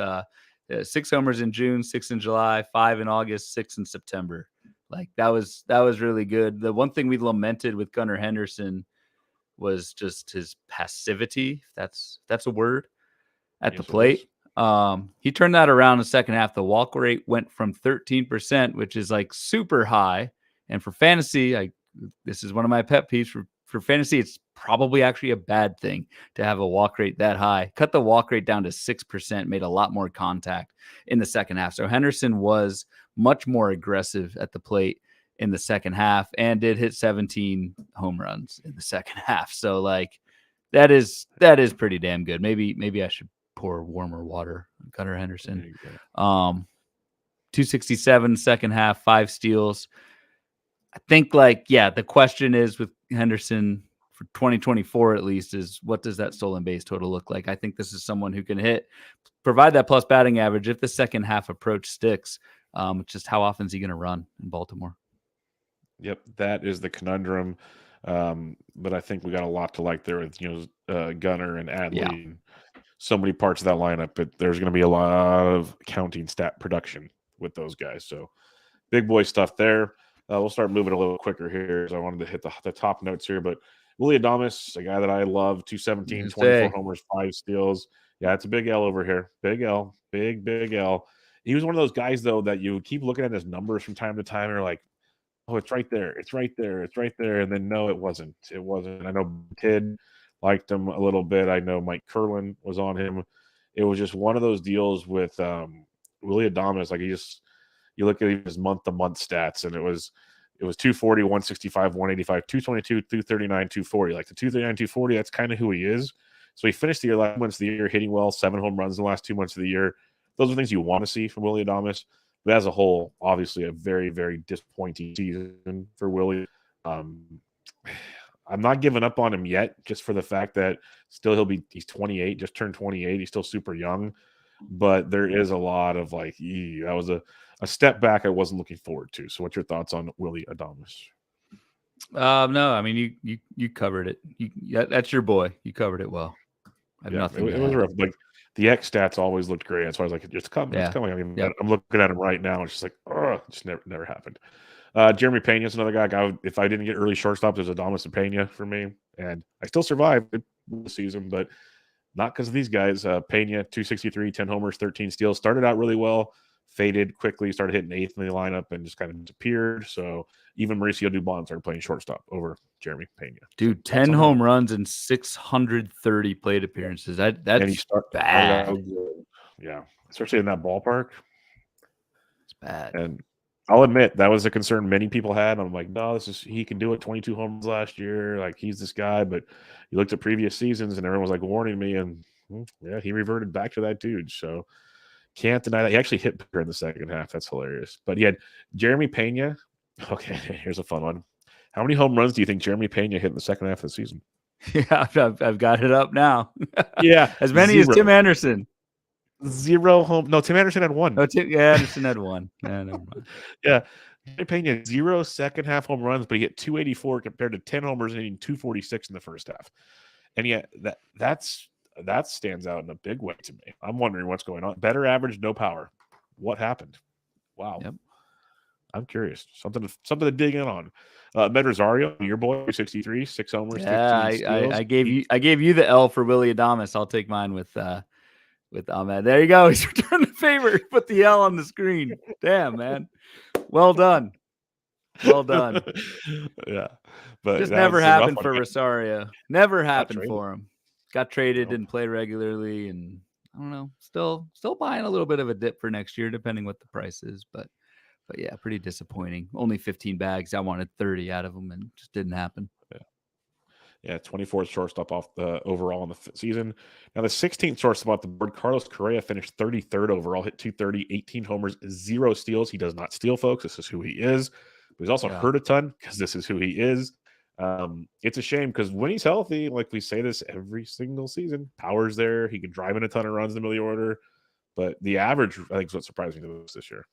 6 homers in June, 6 in July, 5 in August, 6 in September. Like that was really good. The one thing we lamented with Gunnar Henderson was just his passivity, if that's a word, at the Yes, it plate. is. He turned that around in the second half. The walk rate went from 13%, which is like super high. And for fantasy, this is one of my pet peeves for fantasy. It's probably actually a bad thing to have a walk rate that high. Cut the walk rate down to 6%, made a lot more contact in the second half. So Henderson was much more aggressive at the plate in the second half and did hit 17 home runs in the second half. So like that is pretty damn good. Maybe I should pour warmer water on Gunnar Henderson. 267 second half, 5 steals. I think the question is with Henderson for 2024 at least is what does that stolen base total look like? I think this is someone who can provide that plus batting average if the second half approach sticks. Just how often is he going to run in Baltimore? Yep, that is the conundrum. But I think we got a lot to like there with Gunnar and Adley. Yeah. So many parts of that lineup, but there's going to be a lot of counting stat production with those guys. So big boy stuff there. We'll start moving a little quicker here. So I wanted to hit the top notes here, but Willy Adames, a guy that I love, 217, 24 homers, 5 steals. Yeah, it's a big L over here. Big L, big L. He was one of those guys, though, that you keep looking at his numbers from time to time and you're like, oh, it's right there. It's right there. It's right there. And then, no, it wasn't. It wasn't. I know Tid liked him a little bit. I know Mike Curlin was on him. It was just one of those deals with Willy Adames. Like, you look at his month-to-month stats, and it was 240, 165, 185, 222, 239, 240. Like the 239, 240, that's kind of who he is. So he finished the year, last months of the year, hitting well, 7 home runs in the last 2 months of the year. Those are things you want to see from Willy Adames. But as a whole, obviously a very, very disappointing season for Willy. I'm not giving up on him yet, just for the fact that still he's 28, just turned 28. He's still super young. But there is a lot of that was a step back I wasn't looking forward to. So what's your thoughts on Willy Adames? No, I mean, you covered it. That's your boy. You covered it well. I have nothing. It was rough. Like the X stats always looked great. That's why I was like, it's coming. It's coming. I mean, I'm looking at him right now. It's just like, oh, it just never happened. Jeremy Pena is another guy. If I didn't get early shortstop, there's Adames and Pena for me. And I still survived the season, but not because of these guys. Pena, 263, 10 homers, 13 steals. Started out really well, faded quickly, started hitting 8th in the lineup, and just kind of disappeared. So even Mauricio Dubon started playing shortstop over Jeremy Pena. Dude, 10 home runs and 630 plate appearances. That's bad. Yeah, especially in that ballpark. It's bad. And I'll admit that was a concern many people had. I'm like, no, he can do it. 22 homers last year. Like, he's this guy. But you looked at previous seasons and everyone was like warning me. And yeah, he reverted back to that dude. So can't deny that. He actually hit bigger in the second half. That's hilarious. But he had Jeremy Pena. Okay, here's a fun one. How many home runs do you think Jeremy Pena hit in the second half of the season? Yeah, I've got it up now. Yeah. As many as Tim Anderson. 0 home. No, Tim Anderson had 1. Oh, Anderson had 1. Yeah, never mind. Yeah. Jeremy Pena, 0 second half home runs, but he hit 284 compared to 10 homers and hitting 246 in the first half. And yet that stands out in a big way to me. I'm wondering what's going on. Better average, no power. What happened? Wow. Yep. I'm curious. Something to dig in on. Med Rosario, your boy, 63, 6 homers. Yeah, I gave you the L for Willy Adames. I'll take mine with Ahmed. There you go. He's returned the favor. Put the L on the screen. Damn, man. Well done. Well done. Yeah. But just never happened for Rosario. Never happened for him. Got traded, didn't play regularly, and I don't know. Still buying a little bit of a dip for next year, depending what the price is. But yeah, pretty disappointing. Only 15 bags. I wanted 30 out of them, and just didn't happen. Yeah, 24th shortstop off the overall in the season. Now the 16th shortstop off the board, Carlos Correa, finished 33rd overall, hit 230, 18 homers, 0 steals. He does not steal, folks. This is who he is. But he's also hurt a ton because this is who he is. It's a shame because when he's healthy, like we say this every single season, power's there. He can drive in a ton of runs in the middle of the order. But the average, I think, is what surprised me the most this year.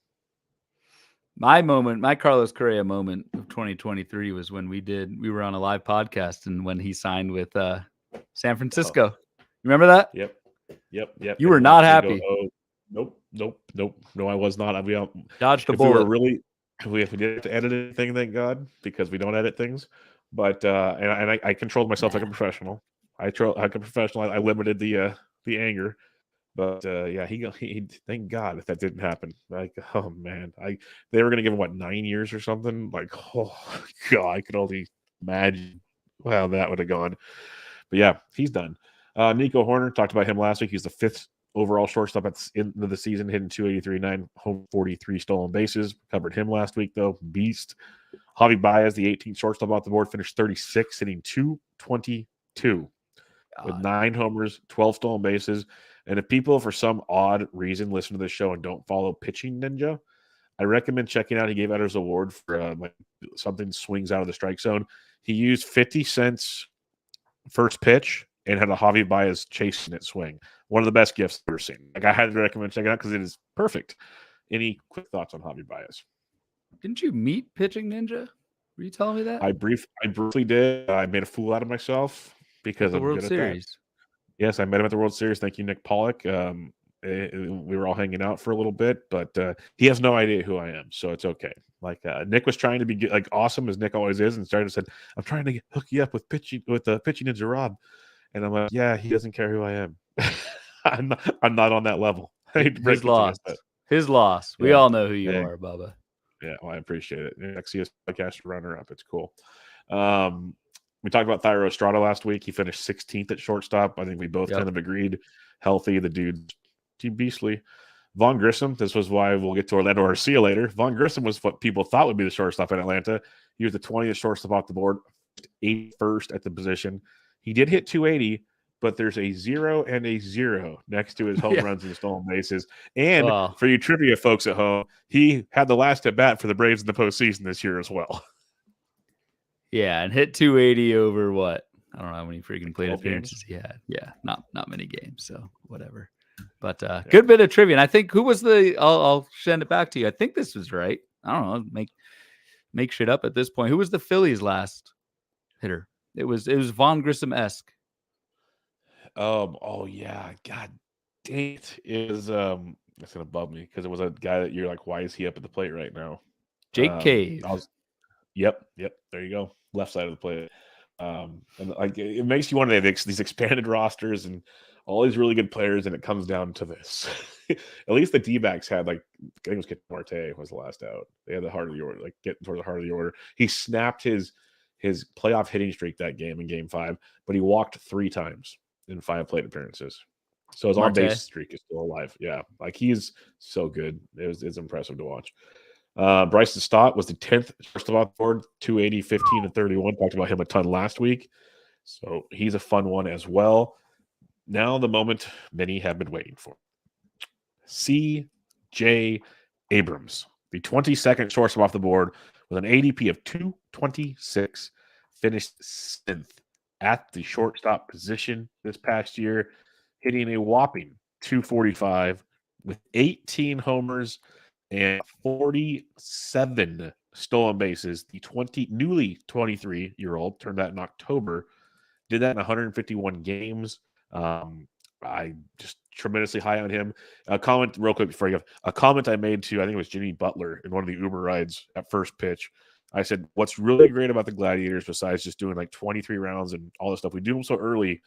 My Carlos Correa moment of 2023 was when we were on a live podcast and when he signed with San Francisco. You remember that? Yep. You were not happy. Nope. No, I was not. Dodged a bullet. We didn't have to edit anything, thank God, because we don't edit things. But and I controlled myself like a professional. Like a professional. I limited the anger. But yeah, he thank God if that didn't happen. Like, oh man, they were gonna give him what 9 years or something. Like, oh God, I could only imagine how that would have gone. But yeah, he's done. Nico Horner, talked about him last week. He's the 5th overall shortstop at the end of the season, hitting 283, 9 home, 43 stolen bases. Covered him last week though. Beast. Javi Baez, the 18th shortstop off the board, finished 36, hitting 222 with 9 homers, 12 stolen bases. And if people, for some odd reason, listen to the show and don't follow Pitching Ninja, I recommend checking out. He gave out his award for like something swings out of the strike zone. He used 50 cents first pitch and had a Javi Baez chasing it swing. One of the best gifts I've ever seen. Like, I highly recommend checking it out because it is perfect. Any quick thoughts on Javi Baez? Didn't you meet Pitching Ninja? Were you telling me that? I briefly did. I made a fool out of myself because I'm World good at Series. that. Yes, I met him at the World Series. Thank you, Nick Pollock. We were all hanging out for a little bit, but he has no idea who I am, so it's okay. Like Nick was trying to be like awesome as Nick always is, and started to said, "I'm trying to hook you up with Pitching Ninja Rob," and I'm like, "Yeah, he doesn't care who I am. I'm not on that level." His loss. His loss. We all know who you are, Bubba. Yeah, well, I appreciate it. Nexius podcast runner-up. It's cool. We talked about Thairo Estrada last week. He finished 16th at shortstop. I think we both kind of agreed. Healthy. The dude's beastly. Vaughn Grissom. This was why we'll get to Orlando Arcia later. Vaughn Grissom was what people thought would be the shortstop in Atlanta. He was the 20th shortstop off the board, 81st at the position. He did hit 280, but there's a 0 and a 0 next to his home runs and stolen bases. And for you trivia folks at home, he had the last at bat for the Braves in the postseason this year as well. Yeah, and hit 280 over what? I don't know how many freaking plate appearances he had. Yeah, not many games, so whatever. But good bit of trivia. And I think who was I'll send it back to you. I think this was right. I don't know. Make shit up at this point. Who was the Phillies' last hitter? It was Vaughn Grissom-esque. Oh yeah. God dang it. It's gonna bug me because it was a guy that you're like, why is he up at the plate right now? Jake Cave. Yep. There you go. Left side of the plate. And like it makes you want to have these expanded rosters and all these really good players, and it comes down to this. At least the D-backs had I think it was Kit Marte was the last out. They had the heart of the order, getting towards the heart of the order. He snapped his playoff hitting streak that game in Game 5, but he walked 3 times in 5 plate appearances. So his on-base streak is still alive. Yeah, like he's so good. It's impressive to watch. Bryson Stott was the 10th first of all board, 280, 15, and 31. Talked about him a ton last week. So he's a fun one as well. Now the moment many have been waiting for. C.J. Abrams, the 22nd shortstop off the board with an ADP of 226, finished 7th at the shortstop position this past year, hitting a whopping 245 with 18 homers and 47 stolen bases. The newly 23-year-old turned that in October, did that in 151 games. I just tremendously high on him. A comment real quick before you go. A comment I made to, I think it was Jimmy Butler in one of the Uber rides at first pitch. I said, what's really great about the Gladiators, besides just doing 23 rounds and all this stuff, we do them so early,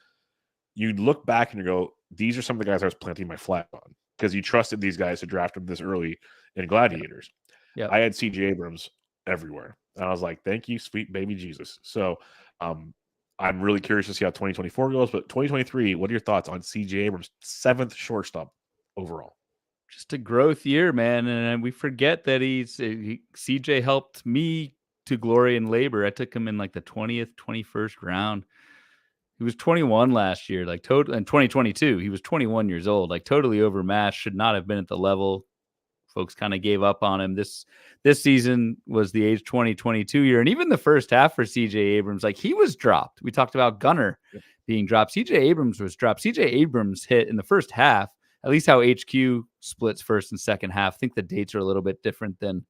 you look back and you go, these are some of the guys I was planting my flag on because you trusted these guys to draft them this early in Gladiators. Yep. I had C.J. Abrams everywhere. And I was like, thank you, sweet baby Jesus. So I'm really curious to see how 2024 goes. But 2023, what are your thoughts on C.J. Abrams, 7th shortstop overall? Just a growth year, man. And we forget that CJ helped me to glory and labor. I took him in the 20th, 21st round. He was 21 last year, in 2022. He was 21 years old, totally overmatched, should not have been at the level. Folks kind of gave up on him. This season was the age 2022 year. And even the first half for CJ Abrams, he was dropped. We talked about Gunnar being dropped. CJ Abrams was dropped. CJ Abrams hit in the first half, at least how HQ splits first and second half. I think the dates are a little bit different than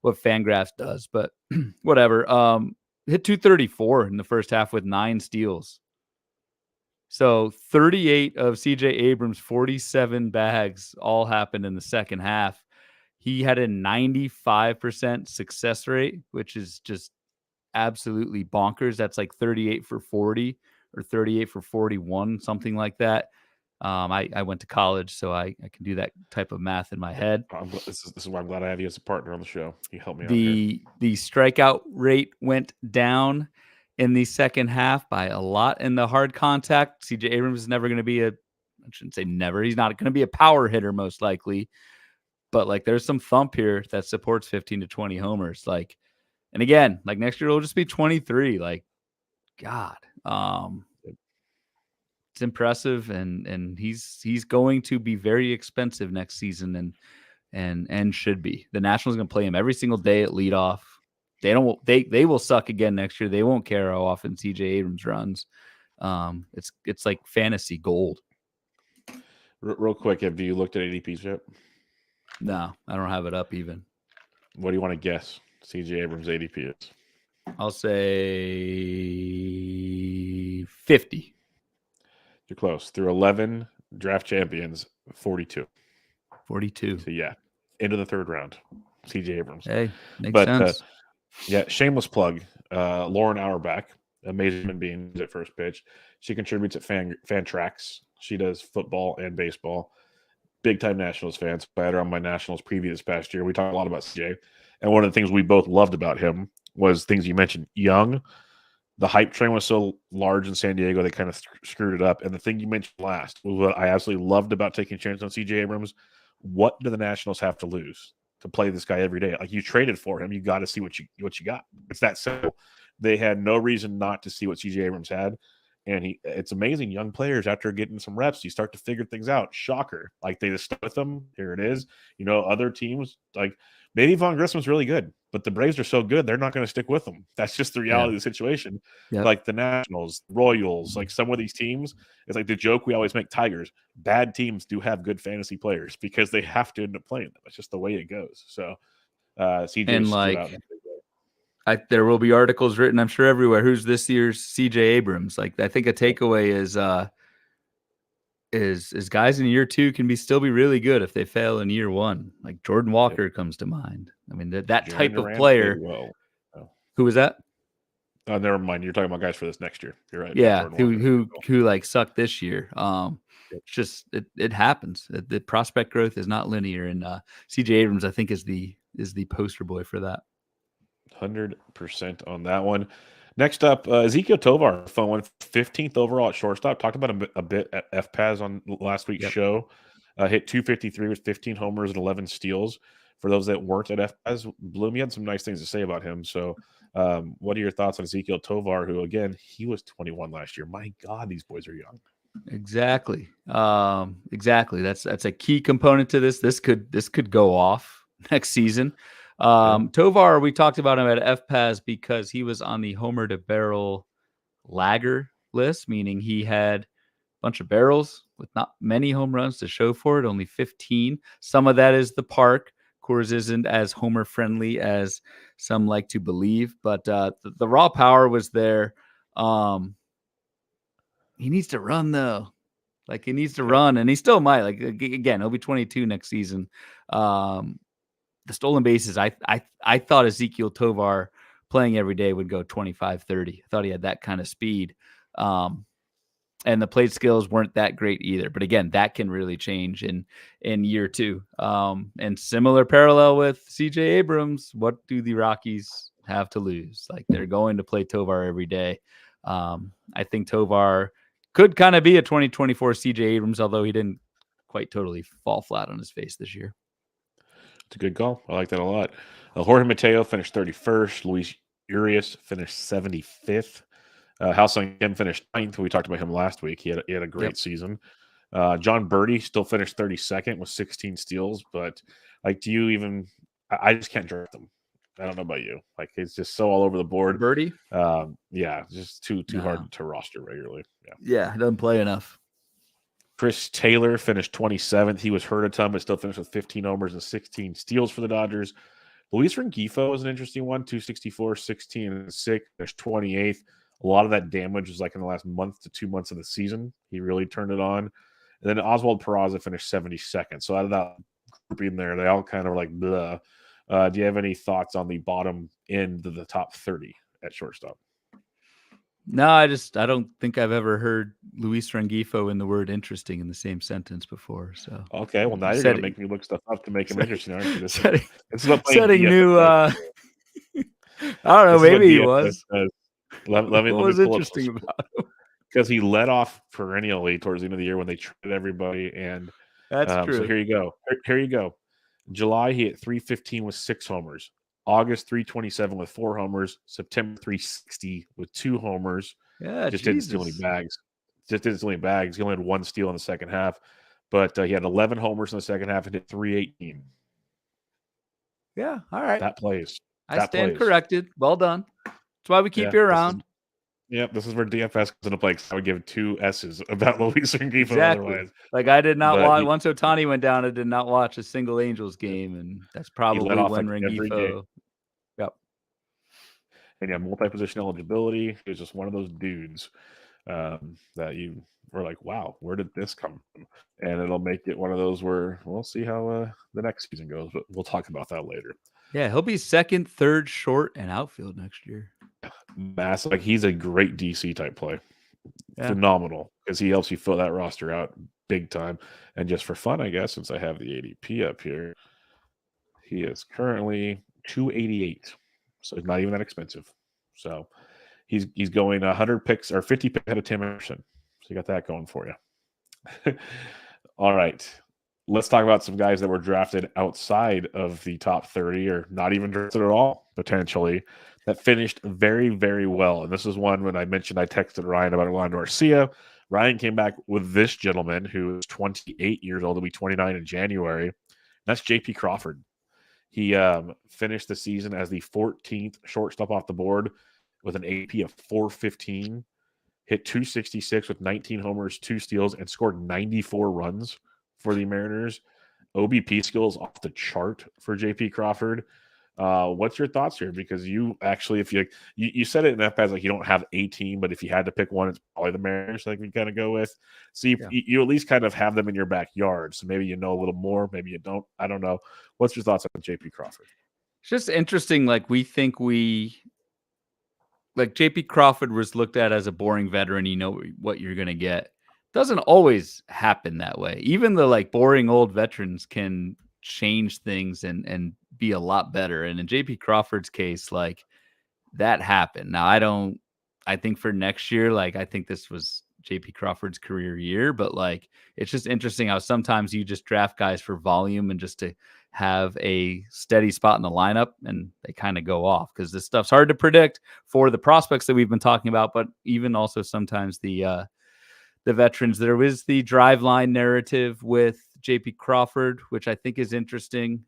what Fangraphs does, but whatever. Hit 234 in the first half with 9 steals. So 38 of CJ Abrams' 47 bags all happened in the second half. He had a 95% success rate, which is just absolutely bonkers. That's like 38 for 40 or 38 for 41, something like that. I went to college, so I can do that type of math in my head. This is why I'm glad I have you as a partner on the show. You help me out here. The strikeout rate went down in the second half by a lot in the hard contact. CJ Abrams is never going to be I shouldn't say never. He's not going to be a power hitter most likely, but like there's some thump here that supports 15 to 20 homers. Like, and again, like next year it'll just be 23. Like, God, it's impressive, and he's going to be very expensive next season, and should be. The Nationals going to play him every single day at leadoff. They will suck again next year. They won't care how often CJ Abrams runs. It's like fantasy gold. Real quick, have you looked at ADPs yet? No, I don't have it up even. What do you want to guess CJ Abrams' ADP is? I'll say 50. You're close. Through 11 draft champions, 42. 42. So, yeah, into the third round, CJ Abrams. Hey, makes sense. Yeah, shameless plug. Lauren Auerbach, amazing human being at First Pitch. She contributes at Fantrax. She does football and baseball. Big-time Nationals fans. I had her on my Nationals preview this past year. We talked a lot about CJ. And one of the things we both loved about him was things you mentioned. Young. The hype train was so large in San Diego, they kind of screwed it up. And the thing you mentioned last was what I absolutely loved about taking a chance on CJ Abrams. What do the Nationals have to lose to play this guy every day? Like, you traded for him. You got to see what you got. It's that simple. They had no reason not to see what CJ Abrams had. And it's amazing. Young players, after getting some reps, you start to figure things out. Shocker. Like, they just stuck with them. Here it is. You know, other teams, like, maybe Von Grisham's really good, but the Braves are so good, they're not going to stick with them. That's just the reality of the situation. Yep. Like the Nationals, Royals, like some of these teams, it's like the joke we always make Tigers. Bad teams do have good fantasy players because they have to end up playing them. It's just the way it goes. So, CJ and like, there will be articles written, I'm sure, everywhere. Who's this year's CJ Abrams? Like, I think a takeaway is guys in year two can still be really good if they fail in year one. Like Jordan Walker comes to mind. I mean, that type of player. Who was that? Oh, never mind. You're talking about guys for this next year. You're right. Yeah, who like sucked this year. It's just it happens. The prospect growth is not linear, and CJ Abrams, I think, is the poster boy for that. 100% on that one. Next up, Ezequiel Tovar, phone one, 15th overall at shortstop. Talked about him a bit at FPAS on last week's show. Hit 253 with 15 homers and 11 steals. For those that weren't at FPAS, Bloom, you had some nice things to say about him. So, what are your thoughts on Ezequiel Tovar, who, again, he was 21 last year. My God, these boys are young. Exactly. That's a key component to this. This could go off next season. Tovar, we talked about him at FPAS because he was on the homer to barrel lagger list, meaning he had a bunch of barrels with not many home runs to show for it, only 15. Some of that is the park. Coors isn't as homer friendly as some like to believe, but the raw power was there. He needs to run though. Like, he needs to run, and he still might. Like, again, he'll be 22 next season. The stolen bases, I thought Ezequiel Tovar playing every day would go 25, 30. I thought he had that kind of speed. And the plate skills weren't that great either. But again, that can really change in year two. And similar parallel with CJ Abrams, what do the Rockies have to lose? Like, they're going to play Tovar every day. I think Tovar could kind of be a 2024 CJ Abrams, although he didn't quite totally fall flat on his face this year. It's a good call. I like that a lot. Jorge Mateo finished 31st. Luis Urias finished 75th. Ha-Seong Kim finished 9th. We talked about him last week. He had a great season. John Birdie still finished 32nd with 16 steals. But, like, do you even – I just can't draft them. I don't know about you. Like, it's just so all over the board. Birdie? Yeah, just too hard to roster regularly. Yeah, doesn't play enough. Chris Taylor finished 27th. He was hurt a ton, but still finished with 15 homers and 16 steals for the Dodgers. Luis Rengifo was an interesting one, 264, 16, and 6, finished 28th. A lot of that damage was like in the last month to 2 months of the season. He really turned it on. And then Oswald Peraza finished 72nd. So out of that grouping there, they all kind of like, blah. Do you have any thoughts on the bottom end of the top 30 at shortstop. No, I don't think I've ever heard Luis Rengifo and the word interesting in the same sentence before. So okay, well now you're going to make me look stuff up to make him interesting, aren't you? This is what setting DFS new. I don't know. Maybe he was. Let me What was pull interesting up about him? because he led off perennially towards the end of the year when they traded everybody, and That's true. So here you go. Here you go. July he hit 315 with 6 homers. August 327 with 4 homers. September 360 with 2 homers. Yeah, just didn't steal any bags. He only had 1 steal in the second half, but he had 11 homers in the second half and hit 318. Yeah, all right. That plays. I stand corrected. Well done. That's why we keep you around. This is where DFS comes into play. I would give 2 S's about Luis Rengifo exactly. Otherwise. Like I did not watch once Ohtani went down. I did not watch a single Angels game, and that's probably when Rengifo. Yep. And you have multi-position eligibility. He's just one of those dudes that you were like, wow, where did this come from? And it'll make it one of those where we'll see how the next season goes, but we'll talk about that later. Yeah, he'll be second, third, short, and outfield next year. Massive. Like he's a great DC type play. Yeah. Phenomenal because he helps you fill that roster out big time. And just for fun, I guess, since I have the ADP up here, he is currently 288. So it's not even that expensive. So he's going 100 picks or 50 picks ahead of Tim Anderson. So you got that going for you. All right. Let's talk about some guys that were drafted outside of the top 30 or not even drafted at all, potentially, that finished very, very well. And this is one when I mentioned I texted Ryan about Orlando Arcia. Ryan came back with this gentleman who is 28 years old. He'll be 29 in January. That's JP Crawford. He finished the season as the 14th shortstop off the board with an AP of 415, hit 266 with 19 homers, 2 steals, and scored 94 runs for the Mariners. OBP skills off the chart for JP Crawford. What's your thoughts here? Because you actually, if you said it in FS, like you don't have a team, but if you had to pick one, it's probably the Mariners. Like we kind of go with. So you at least kind of have them in your backyard. So maybe you know a little more, maybe you don't. I don't know. What's your thoughts on JP Crawford? It's just interesting. Like JP Crawford was looked at as a boring veteran. You know what you're going to get. Doesn't always happen that way. Even the boring old veterans can change things and be a lot better. And in JP Crawford's case, that happened. Now I think for next year, I think this was JP Crawford's career year, but it's just interesting how sometimes you just draft guys for volume and just to have a steady spot in the lineup and they kind of go off because this stuff's hard to predict for the prospects that we've been talking about, but even also sometimes the veterans. There was the driveline narrative with JP Crawford, which I think is interesting.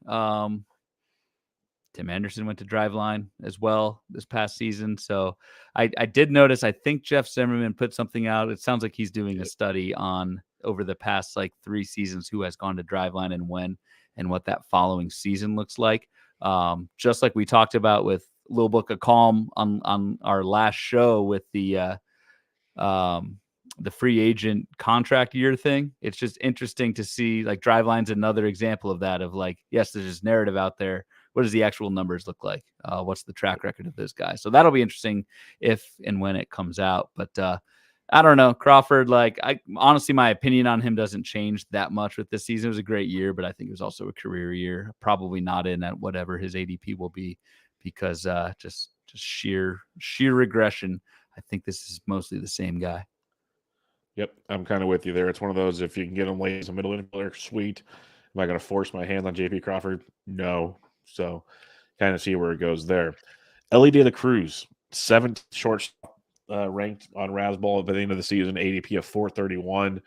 Tim Anderson went to driveline as well this past season. So I did notice, I think Jeff Zimmerman put something out. It sounds like he's doing a study on over the past 3 seasons, who has gone to driveline and when, and what that following season looks like. Just like we talked about with Little Book of Calm on our last show with the free agent contract year thing. It's just interesting to see driveline's another example of that of yes, there's this narrative out there. What does the actual numbers look like? What's the track record of this guy? So that'll be interesting if and when it comes out. But I don't know. Crawford, I honestly, my opinion on him doesn't change that much with this season. It was a great year, but I think it was also a career year. Probably not in at whatever his ADP will be because just sheer regression. I think this is mostly the same guy. Yep, I'm kind of with you there. It's one of those, if you can get him late as a middle infielder, sweet. Am I going to force my hand on JP Crawford? No. So kind of see where it goes there. Elly De La Cruz, 7th shortstop ranked on Razzball at the end of the season, ADP of 431.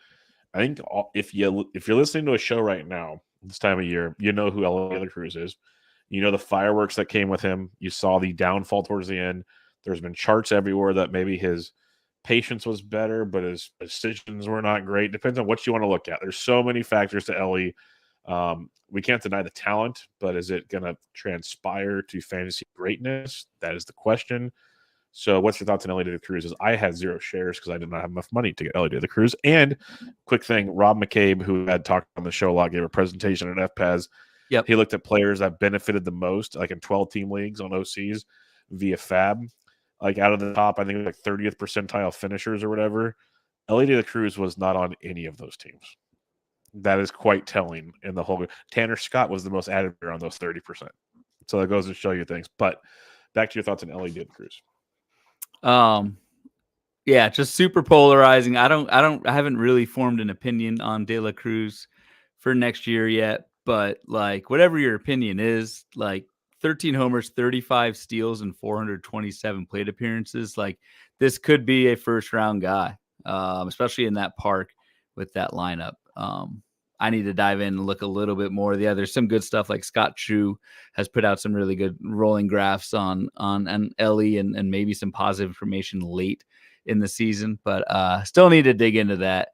I think if you're listening to a show right now, this time of year, you know who Elly De La Cruz is. You know the fireworks that came with him. You saw the downfall towards the end. There's been charts everywhere that maybe his patience was better, but his decisions were not great. Depends on what you want to look at. There's so many factors to Elly. We can't deny the talent, but is it going to transpire to fantasy greatness? That is the question. So what's your thoughts on Elly De La Cruz? I had 0 shares because I did not have enough money to get Elly De La Cruz. And quick thing, Rob McCabe, who had talked on the show a lot, gave a presentation at FPAS. Yep. He looked at players that benefited the most, in 12-team leagues on OCs via Fab. like out of the top, I think like 30th percentile finishers or whatever, Elly De La Cruz was not on any of those teams. That is quite telling in the whole. Tanner Scott was the most added player on those 30%. So that goes to show you things. But back to your thoughts on Elly De La Cruz. Yeah, just super polarizing. I haven't really formed an opinion on De La Cruz for next year yet, but like whatever your opinion is, like 13 homers, 35 steals, and 427 plate appearances, like this could be a first round guy, especially in that park with that lineup. I need to dive in and look a little bit more. Yeah, there's some good stuff. Like Scott Chu has put out some really good rolling graphs on Elly and maybe some positive information late in the season, but still need to dig into that.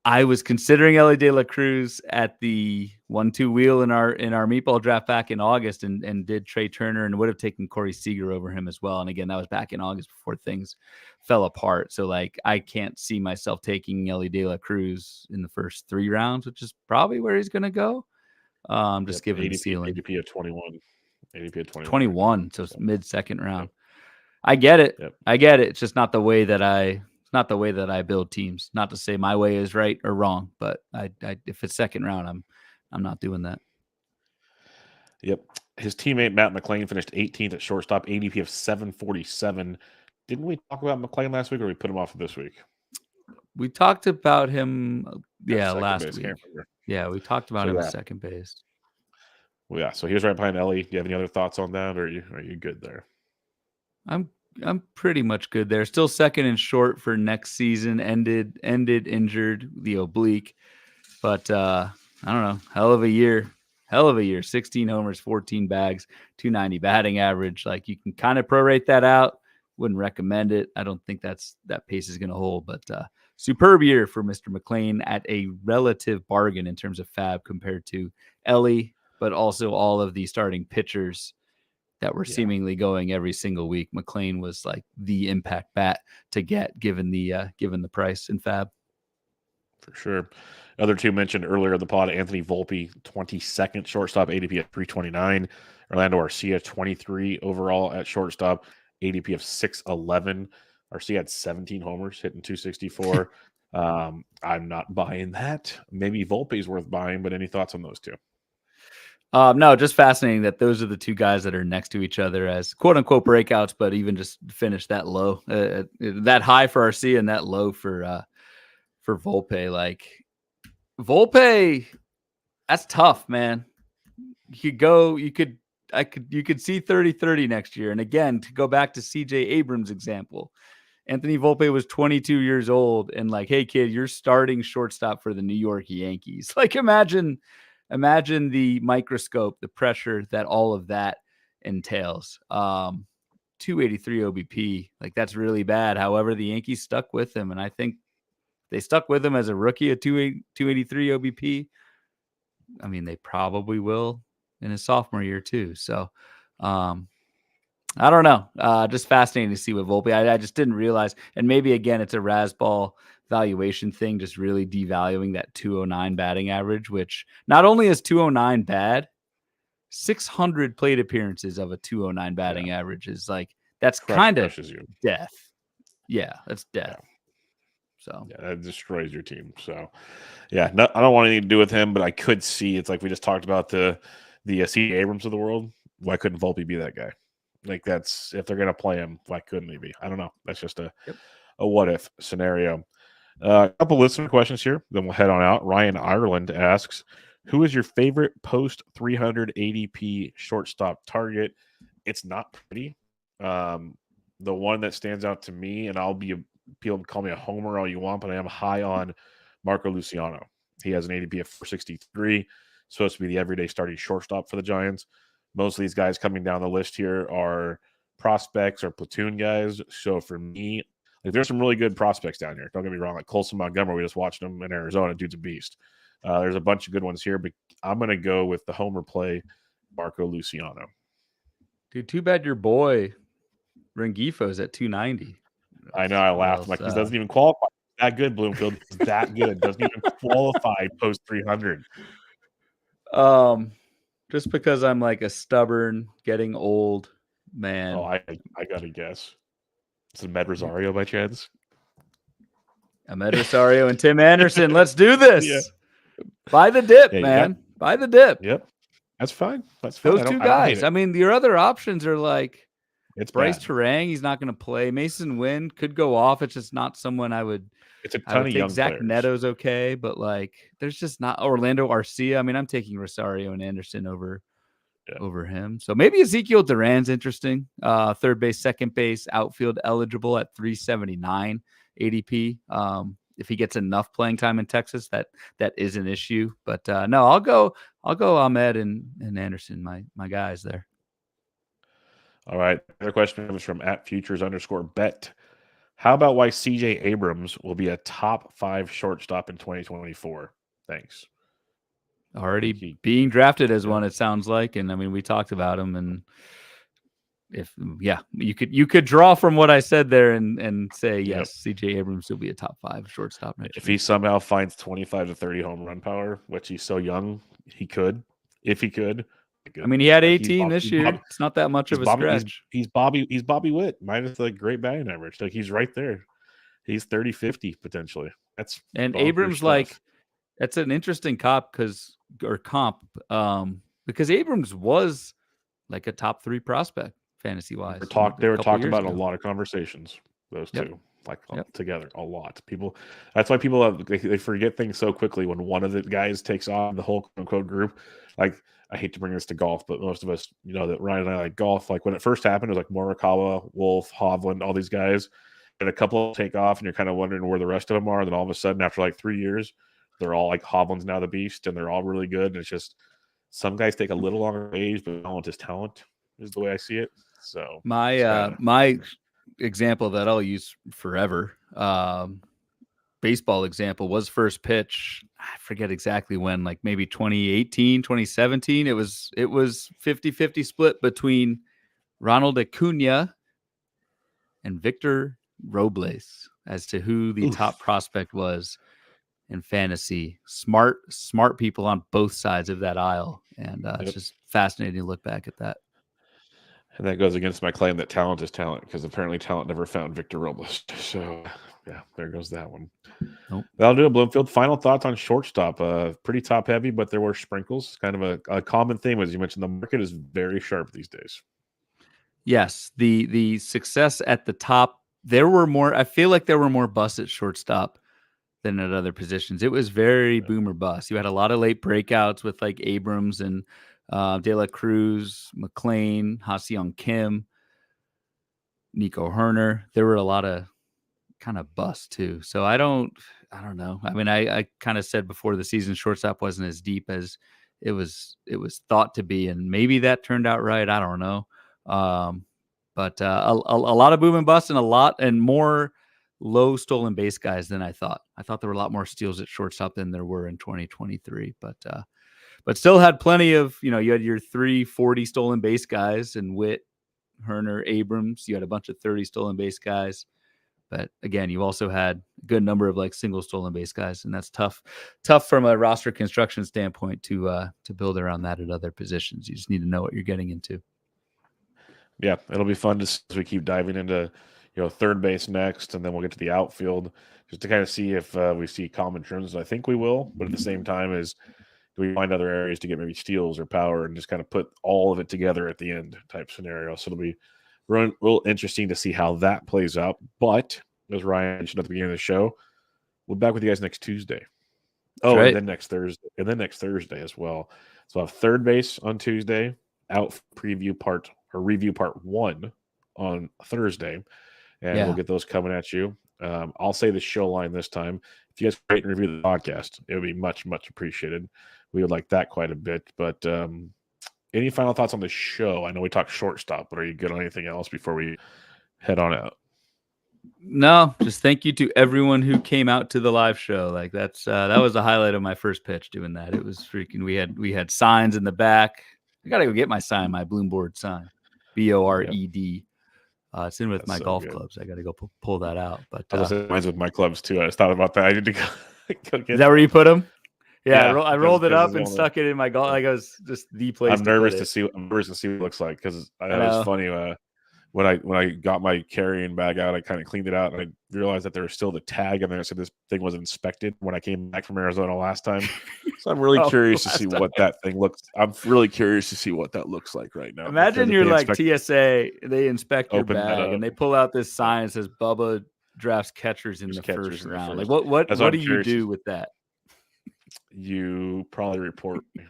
I was considering Elly De La Cruz at the 1-2 wheel in our meatball draft back in August and did Trea Turner and would have taken Corey Seager over him as well. And again, that was back in August before things fell apart. So like, I can't see myself taking Elly De La Cruz in the first 3 rounds, which is probably where he's going to go. Just given the ceiling. ADP at 21. ADP at 21. So it's mid-second round. Yep. I get it. Yep. I get it. It's just not the way that I build teams. Not to say my way is right or wrong, but I if it's second round, I'm not doing that. Yep. His teammate Matt McLain finished 18th at shortstop, ADP of 747. Didn't we talk about McLain last week, or we put him off for this week? We talked about him, last week. Yeah, we talked about him at second base. Well, yeah. So he was right behind Elly. Do you have any other thoughts on that, or are you good there? I'm pretty much good there. Still second and short for next season. Ended injured, the oblique. But I don't know. Hell of a year. 16 homers, 14 bags, 290 batting average. Like you can kind of prorate that out. Wouldn't recommend it. I don't think that pace is going to hold. But superb year for Mr. McLain at a relative bargain in terms of fab compared to Elly, but also all of the starting pitchers that were seemingly going every single week. McLain was like the impact bat to get given the price and fab. For sure. Other two mentioned earlier in the pod, Anthony Volpe, 22nd shortstop, ADP at 329. Orlando Arcia, 23 overall at shortstop, ADP of 611. Arcia had 17 homers, hitting 264. I'm not buying that. Maybe Volpe's worth buying, but any thoughts on those two? No, just fascinating that those are the two guys that are next to each other as quote unquote breakouts, but even just finished that low, that high for Arcia and that low for Volpe. Like Volpe, that's tough, man. You could see 30-30 next year. And again, to go back to CJ Abrams' example, Anthony Volpe was 22 years old and like, hey kid, you're starting shortstop for the New York Yankees. Like imagine the microscope, the pressure that all of that entails. 283 OBP, like that's really bad. However, the Yankees stuck with him, and I think they stuck with him as a rookie at 283 OBP. I mean, they probably will in his sophomore year too. So, I don't know. Just fascinating to see with Volpe. I just didn't realize, and maybe again, it's a Razzball valuation thing, just really devaluing that 209 batting average, which not only is 209 bad, 600 plate appearances of a 209 batting average is like, that's kind of death. Yeah, that's death. Yeah. So yeah, that destroys your team. So yeah, I don't want anything to do with him, but I could see, it's like we just talked about the C. Abrams of the world. Why couldn't Volpe be that guy? Like that's, if they're going to play him, why couldn't he be? I don't know. That's just a what if scenario. A couple listener questions here, then we'll head on out. Ryan Ireland asks, who is your favorite post 300 ADP shortstop target? It's not pretty. The one that stands out to me, and people call me a homer all you want, but I am high on Marco Luciano. He has an ADP of 463, supposed to be the everyday starting shortstop for the Giants. Most of these guys coming down the list here are prospects or platoon guys. So for me, like there's some really good prospects down here. Don't get me wrong. Like Colson Montgomery, we just watched him in Arizona. Dude's a beast. There's a bunch of good ones here, but I'm going to go with the homer play, Marco Luciano. Dude, too bad your boy Rengifo's at 290. I know. I laughed. Like, he doesn't even qualify. That good, Bloomfield. He's that good. Doesn't even qualify post 300. Just because I'm like a stubborn, getting old man. Oh, I got to guess. Is it Med Rosario by chance? Ahmed Rosario and Tim Anderson. Let's do this. Yeah. Buy the dip, man. Buy the dip. Yep. That's fine. That's fine. Those two guys. I mean, your other options are like it's Bryce bad. Terang. He's not going to play. Mason Wynn could go off. It's just not someone I would. It's a ton of young Zach players. Neto's okay, but like, there's just not Orlando Arcia. I mean, I'm taking Rosario and Anderson over him. So maybe Ezekiel Duran's interesting. Third base, second base, outfield eligible at 379 ADP. If he gets enough playing time in Texas, that is an issue. But no, I'll go Ahmed and Anderson, my guys there. All right. Another question comes from @futures_bet. How about why CJ Abrams will be a top 5 shortstop in 2024? Thanks. Already being drafted as one, it sounds like. And I mean, we talked about him, and you could draw from what I said there and say, yes, CJ Abrams will be a top 5 shortstop next If year. he somehow finds 25 to 30 home run power, which he's so young, he could. If he could. I mean, he had 18 this year. It's not that much of a stretch. He's Bobby Witt minus the great batting average. Like, he's right there. He's 30-50 potentially. And Abrams stuff. That's an interesting comp because Abrams was like a top 3 prospect fantasy wise. They were talked about in a lot of conversations. Those two, together, a lot. People. That's why people they forget things so quickly when one of the guys takes on the whole quote unquote group. Like, I hate to bring this to golf, but most of us, that Ryan and I like golf. Like, when it first happened, it was like Morikawa, Wolf, Hovland, all these guys, and a couple take off, and you're kind of wondering where the rest of them are. And then all of a sudden, after like 3 years, they're all like Hovland's now the beast, and they're all really good. And it's just some guys take a little longer age, but talent is talent, is the way I see it. So my example that I'll use forever, baseball example, was first pitch. I forget exactly when, like maybe 2018, 2017. It was 50-50 split between Ronald Acuna and Victor Robles as to who the top prospect was in fantasy. Smart people on both sides of that aisle. And it's just fascinating to look back at that. And that goes against my claim that talent is talent, because apparently talent never found Victor Robles. So, there goes that one. Nope. That'll do it, Bloomfield. Final thoughts on shortstop. Pretty top heavy, but there were sprinkles. Kind of a common theme, as you mentioned. The market is very sharp these days. Yes, the success at the top. I feel like there were more busts at shortstop than at other positions. It was very boom or bust. You had a lot of late breakouts with like Abrams and De La Cruz, McLean, Ha-Seong Kim, Nico Herner. There were a lot of kind of busts too. So I don't know. I mean, I kind of said before the season, shortstop wasn't as deep as it was thought to be, and maybe that turned out right. I don't know. But a lot of boom and bust, and more low stolen base guys than I thought. I thought there were a lot more steals at shortstop than there were in 2023, but still had plenty of, you had your 340 stolen base guys and Witt, Herner, Abrams. You had a bunch of 30 stolen base guys, but again, you also had a good number of like single stolen base guys, and that's tough from a roster construction standpoint to build around that at other positions. You just need to know what you're getting into. Yeah, it'll be fun as we keep diving into third base next, and then we'll get to the outfield just to kind of see if we see common trends. I think we will, but at the same time, do we find other areas to get maybe steals or power and just kind of put all of it together at the end type scenario. So it'll be real interesting to see how that plays out. But as Ryan mentioned at the beginning of the show, we'll be back with you guys next Tuesday. Oh, right. and then next Thursday as well. So I'll have third base on Tuesday, out review part 1 on Thursday, and we'll get those coming at you. I'll say the show line this time. If you guys rate and review the podcast, it would be much, much appreciated. We would like that quite a bit. But any final thoughts on the show? I know we talked shortstop, but are you good on anything else before we head on out? No, just thank you to everyone who came out to the live show. Like that was the highlight of my first pitch doing that. It was freaking. We had signs in the back. I gotta go get my sign, my Bloomboard sign, BORED. It's in with my golf clubs. I got to go pull that out. But mine's with my clubs too. I just thought about that. I need to go get. Is that where you put them? Yeah, I rolled it up and stuck it in my golf. Like, I was just the place. I'm nervous to see what it looks like, because it was funny. when I got my carrying bag out, I kind of cleaned it out, and I realized that there was still the tag in there. So this thing was inspected when I came back from Arizona last time. So I'm really curious to see what that thing looks. I'm really curious to see what that looks like right now. Imagine you're like TSA, they inspect your bag and they pull out this sign that says Bubba drafts catchers in the first round. Like what do you do with that? You probably report me.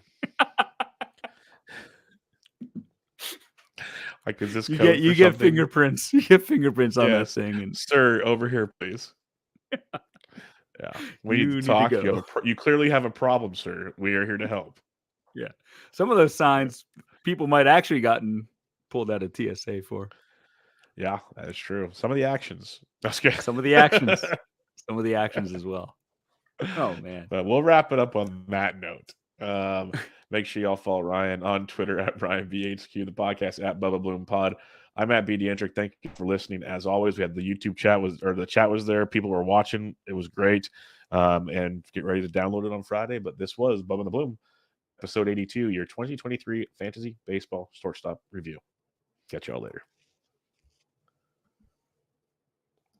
Like, is this you get fingerprints? You get fingerprints on that thing. And sir, over here, please. Yeah, we need to talk. You clearly have a problem, sir. We are here to help. Yeah, some of those signs people might actually gotten pulled out of TSA for. Yeah, that is true. Some of the actions. That's good. Some of the actions. Some of the actions as well. Oh man! But we'll wrap it up on that note. Make sure y'all follow Ryan on Twitter at RyanBHQ, the podcast at Bubba Bloom Pod. I'm at B. D'Entric. Thank you for listening. As always, we had the YouTube chat the chat was there. People were watching. It was great. And get ready to download it on Friday. But this was Bubba and the Bloom, episode 82, your 2023 Fantasy Baseball Shortstop Review. Catch y'all later.